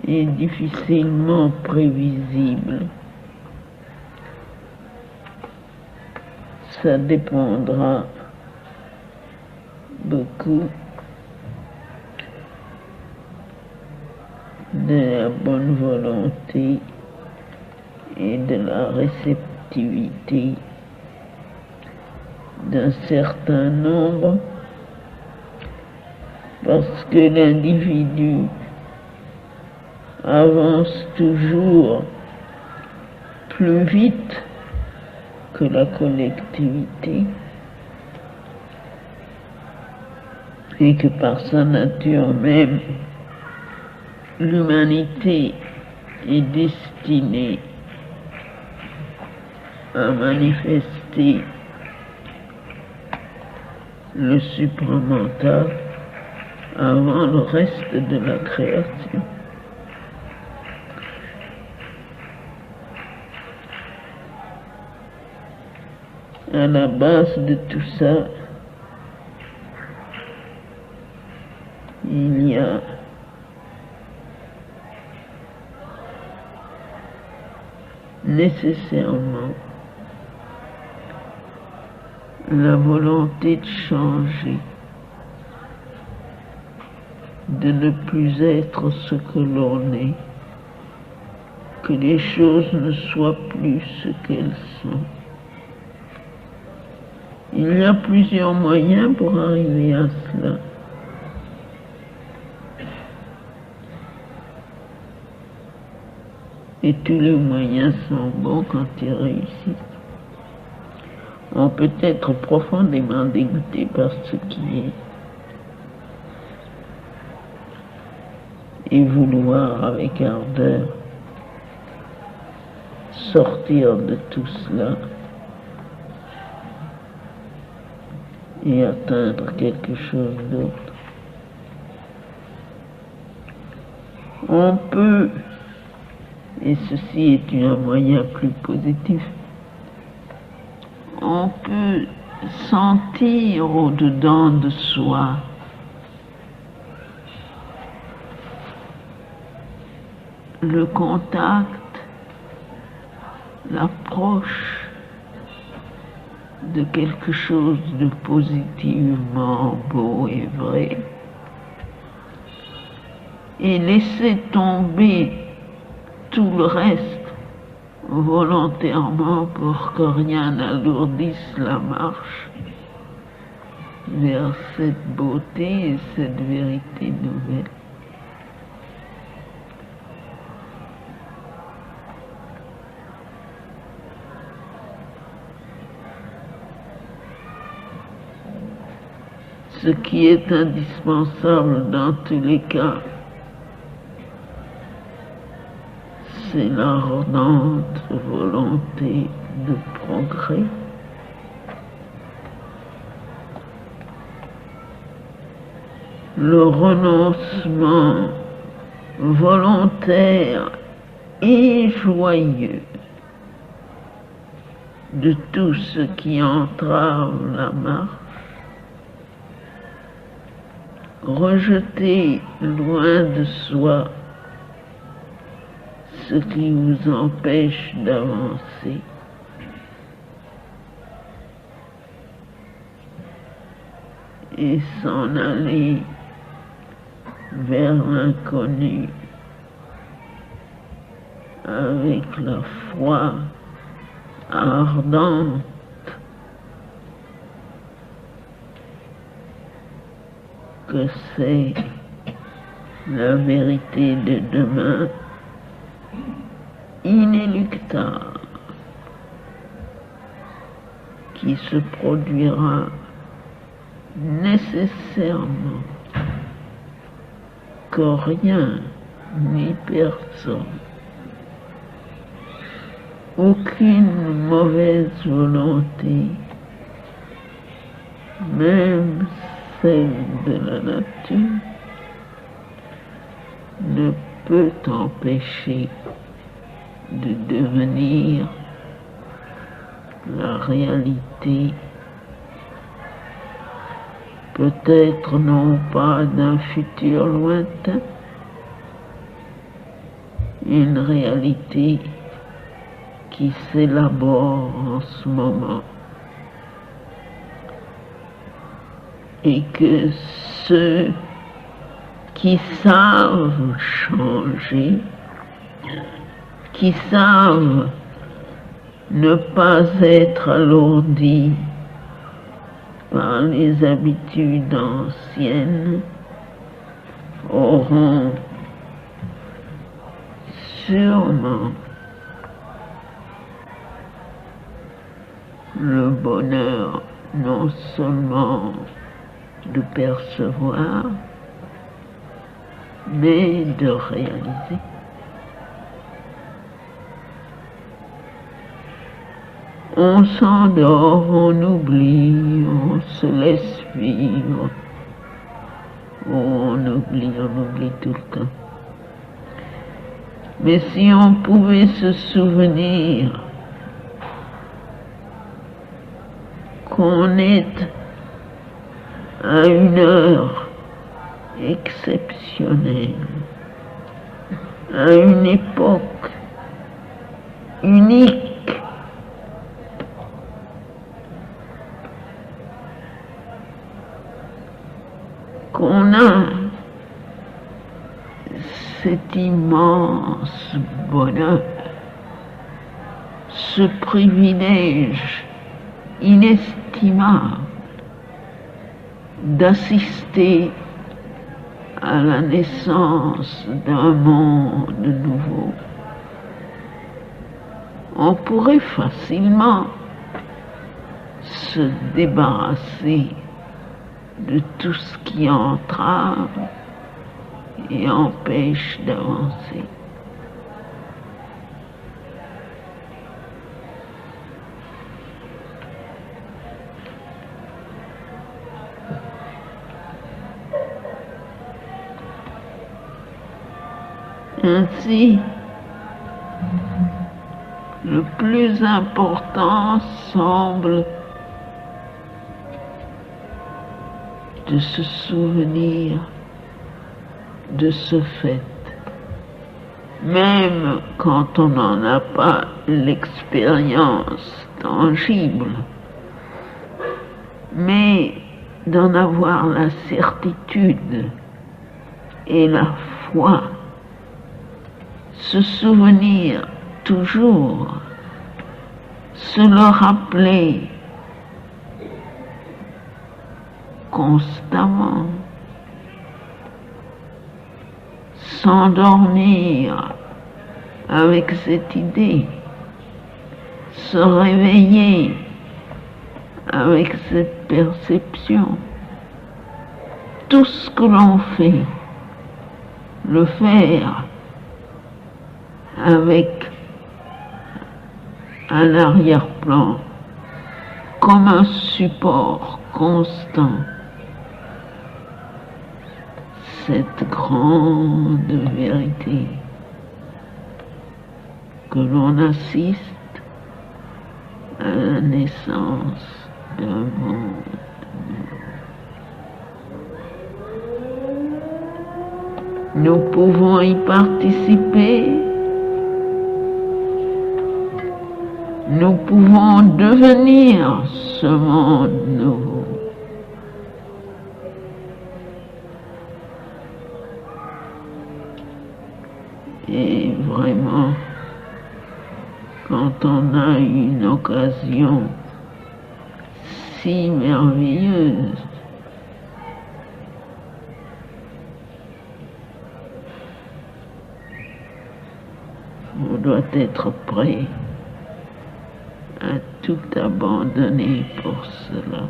est difficilement prévisible. Ça dépendra beaucoup de la bonne volonté et de la réceptivité d'un certain nombre, parce que l'individu avance toujours plus vite que la collectivité et que par sa nature même, l'humanité est destinée à manifester le supramental avant le reste de la création. À la base de tout ça, il y a nécessairement la volonté de changer, de ne plus être ce que l'on est, que les choses ne soient plus ce qu'elles sont. Il y a plusieurs moyens pour arriver à cela. Et tous les moyens sont bons quand ils réussissent. On peut être profondément dégoûté par ce qui est et vouloir avec ardeur sortir de tout cela et atteindre quelque chose d'autre. On peut, et ceci est un moyen plus positif, on peut sentir au-dedans de soi le contact, l'approche de quelque chose de positivement beau et vrai, et laisser tomber tout le reste volontairement pour que rien n'alourdisse la marche vers cette beauté et cette vérité nouvelle. Ce qui est indispensable dans tous les cas, c'est l'ardente volonté de progrès. Le renoncement volontaire et joyeux de tout ce qui entrave la marche, rejeter loin de soi ce qui vous empêche d'avancer. Et s'en aller vers l'inconnu avec la foi ardente que c'est la vérité de demain, inéluctable, qui se produira nécessairement, que rien ni personne, aucune mauvaise volonté même celle de la nature, ne peut empêcher de devenir la réalité, peut-être non pas d'un futur lointain, une réalité qui s'élabore en ce moment, et que ceux qui savent changer, qui savent ne pas être alourdis par les habitudes anciennes, auront sûrement le bonheur non seulement de percevoir, mais de réaliser. On s'endort, on oublie, on se laisse vivre. On oublie tout le temps. Mais si on pouvait se souvenir qu'on est à une heure exceptionnelle, à une époque unique, qu'on a cet immense bonheur, ce privilège inestimable d'assister à la naissance d'un monde nouveau. On pourrait facilement se débarrasser de tout ce qui entrave et empêche d'avancer. Ainsi, le plus important semble de se souvenir de ce fait, même quand on n'en a pas l'expérience tangible, mais d'en avoir la certitude et la foi, se souvenir toujours, se le rappeler constamment, s'endormir avec cette idée, se réveiller avec cette perception. Tout ce que l'on fait, le faire avec un arrière-plan, comme un support constant, cette grande vérité que l'on assiste à la naissance d'un monde. Nous pouvons y participer, nous pouvons devenir ce monde nouveau. Et vraiment, quand on a une occasion si merveilleuse, on doit être prêt à tout abandonner pour cela.